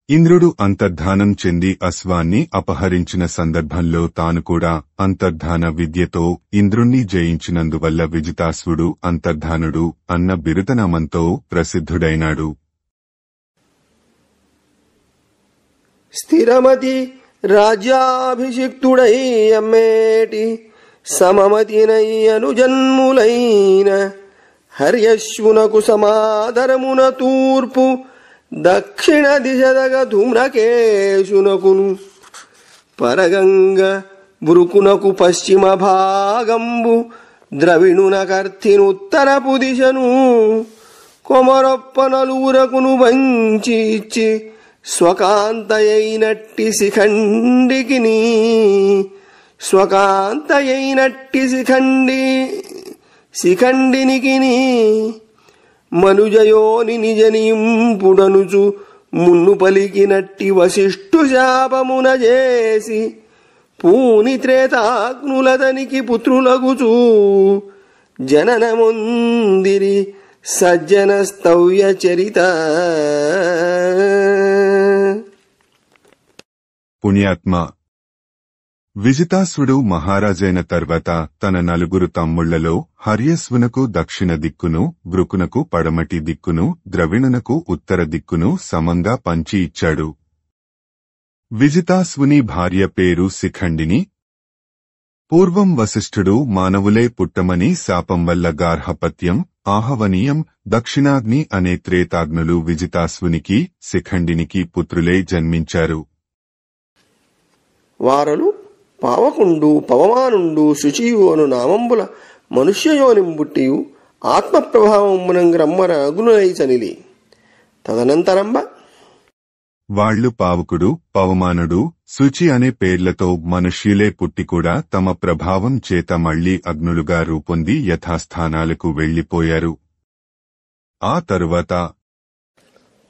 ఇంద్రుడు అంతర్ధానం చెంది అశ్వాన్ని అపహరించిన సందర్భంలో తాను కూడా అంతర్ధాన విద్యతో ఇంద్రుణ్ణి జయించినందువల్ల విజితాశ్వుడు అంతర్ధానుడు అన్న బిరుదనామంతో ప్రసిద్ధుడైనాడు. స్థిరమతి రాజ్యాభిషిక్తుడై అమ్మేటి సమమతినై అనుజన్ములైన హర్యశ్వునకు సమాదరమున తూర్పు దక్షిణ దిశదగ ధూమ్రకేశునకును పరగంగ బృకునకు పశ్చిమ భాగంబు ద్రవిణునకర్థినుత్తరపు దిశను కొమరొప్ప నలుగురకును వంచి ఇచ్చి స్వకాంతయైనట్టి శిఖండికిని శిఖండినికిని మనుజయోని నిజనింపుడనుచు మున్ను పలికినట్టి వశిష్ఠు శాపమున చేసి పూని త్రేతాగ్నులతనికి పుత్రులగుచూ జననముందిరి సజ్జన స్తవ్య చరిత. పుణ్యాత్మ విజితాసుడు మహారాజైన తర్వాత తన నలుగురు తమ్ముళ్లలో హర్యశ్వునకు దక్షిణ దిక్కును, బృకునకు పడమటి దిక్కును, ద్రవిణునకు ఉత్తర దిక్కును సమంగా పంచి ఇచ్చాడు. విజితాశ్వుని భార్య పేరు శిఖండిని. పూర్వం వశిష్ఠుడు మానవులే పుట్టమని శాపం వల్ల గార్హపత్యం, ఆహవనీయం, దక్షిణాగ్ని అనే త్రేతాగ్నులు విజితాశ్వునికి, శిఖండినికి పుత్రులే జన్మించారు. వారలు పావకుండు, పవమానుండు, శుచియు అను నామంబుల మనుష్యయోనింబుట్టియు ఆత్మప్రభావమునంగ్రమ్మన అగునులై చనిలి. తదనంతరంబ వాళ్లు పావకుడు, పవమానుడు, శుచి అనే పేర్లతో మనుష్యులే పుట్టికూడా తమ ప్రభావం చేత మళ్లీ అగ్నులుగా రూపొంది యథాస్థానాలకు వెళ్లిపోయారు. ఆ తరువాత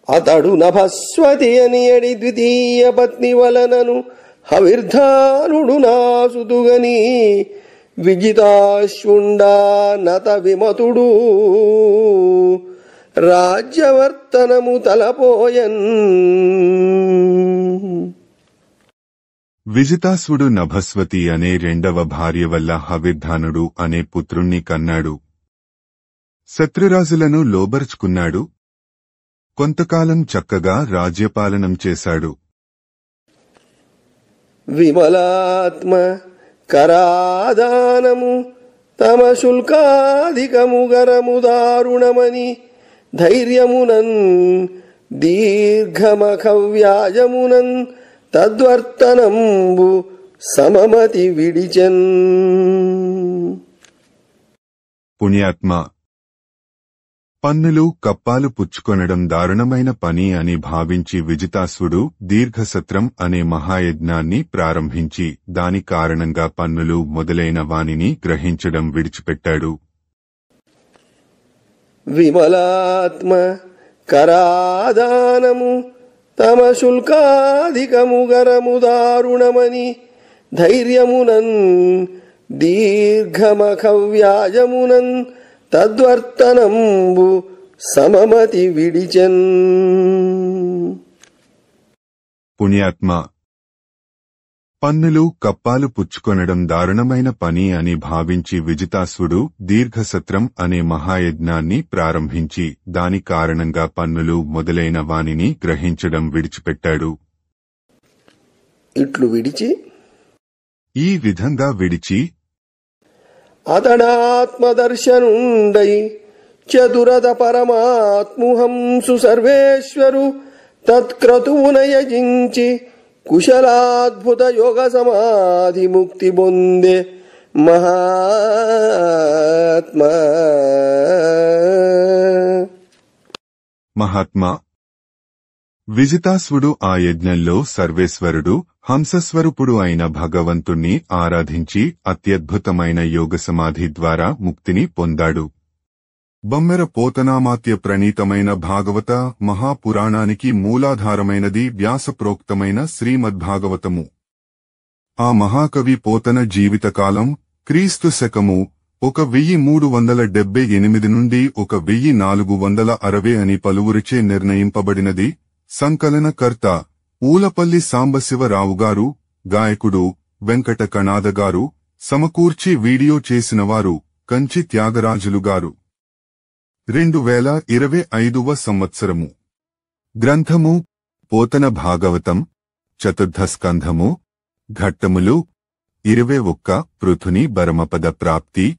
అతడు నభస్వతి అని అడి ద్వితీయ పత్ని వలనను హవిర్ధానుడు నాసుతుగని విజితాశ్వుండా నత విమతుడు రాజ్యవర్తనము తలపోయన్. విజితాసుడు నభస్వతి అనే రెండవ భార్య వల్ల హవిర్ధానుడు అనే పుత్రుణ్ణి కన్నాడు. శత్రురాజులను లోబర్చుకున్నాడు. కొంతకాలం చక్కగా రాజ్యపాలనం చేశాడు. విమలాత్మ కరాదానము తమ శుల్కాధికము గరము దారుణమని ధైర్యమునన్ దీర్ఘమఖవ్యాజమునన్ తద్వర్తనంబు సమమతి విడిచెన్. పుణ్యాత్మ పన్నులు, కప్పాలు పుచ్చుకొనడం దారుణమైన పని అని భావించి విజితాసుడు దీర్ఘసత్రం అనే మహాయజ్ఞాన్ని ప్రారంభించి దాని కారణంగా పన్నులు మొదలైన వానిని గ్రహించడం విడిచిపెట్టాడు. విమలాత్మ కరాదానము తమ శుల్కాధికము గరము దారుణమని ధైర్యమునన్ దీర్ఘమఖవ్యాజమునన్ తద్వర్తనంబు సమమతి విడిచెన్. పుణ్యాత్మ పన్నులు, కప్పాలు పుచ్చుకొనడం దారుణమైన పని అని భావించి విజితాసుడు దీర్ఘసత్రం అనే మహాయజ్ఞాన్ని ప్రారంభించి దాని కారణంగా పన్నులు మొదలైన వానిని గ్రహించడం విడిచిపెట్టాడు. ఇట్లు విడిచి ఈ విధంగా విడిచి అతడాత్మదర్శనుండై చతురత పరమాత్ముహంసు సర్వేశ్వరు తత్క్రతువునయజించి కుశలాద్భుత యోగ సమాధి ముక్తి పొందే మహాత్మా విజితాశ్వుడు ఆ యజ్ఞంలో సర్వేశ్వరుడు, హంసస్వరూపుడు అయిన భగవంతుణ్ణి ఆరాధించి అత్యద్భుతమైన యోగ సమాధి ద్వారా ముక్తిని పొందాడు. బమ్మెర పోతనామాత్య ప్రణీతమైన భాగవత మహాపురాణానికి మూలాధారమైనది వ్యాసప్రోక్తమైన శ్రీమద్భాగవతము. ఆ మహాకవి పోతన జీవితకాలం క్రీస్తు శకము 1378 నుండి 1460 అని పలువురిచే నిర్ణయింపబడినది. సంకలనకర్త ఊలపల్లి సాంబశివరావుగారు, గాయకుడు వెంకట కణాదగారు, సమకూర్చి వీడియో చేసినవారు కంచి త్యాగరాజులుగారు. 2025వ సంవత్సరము. గ్రంథము పోతన భాగవతం, చతుర్థ స్కంధము, ఘట్టములు 21 పృథుని బరమపద ప్రాప్తి.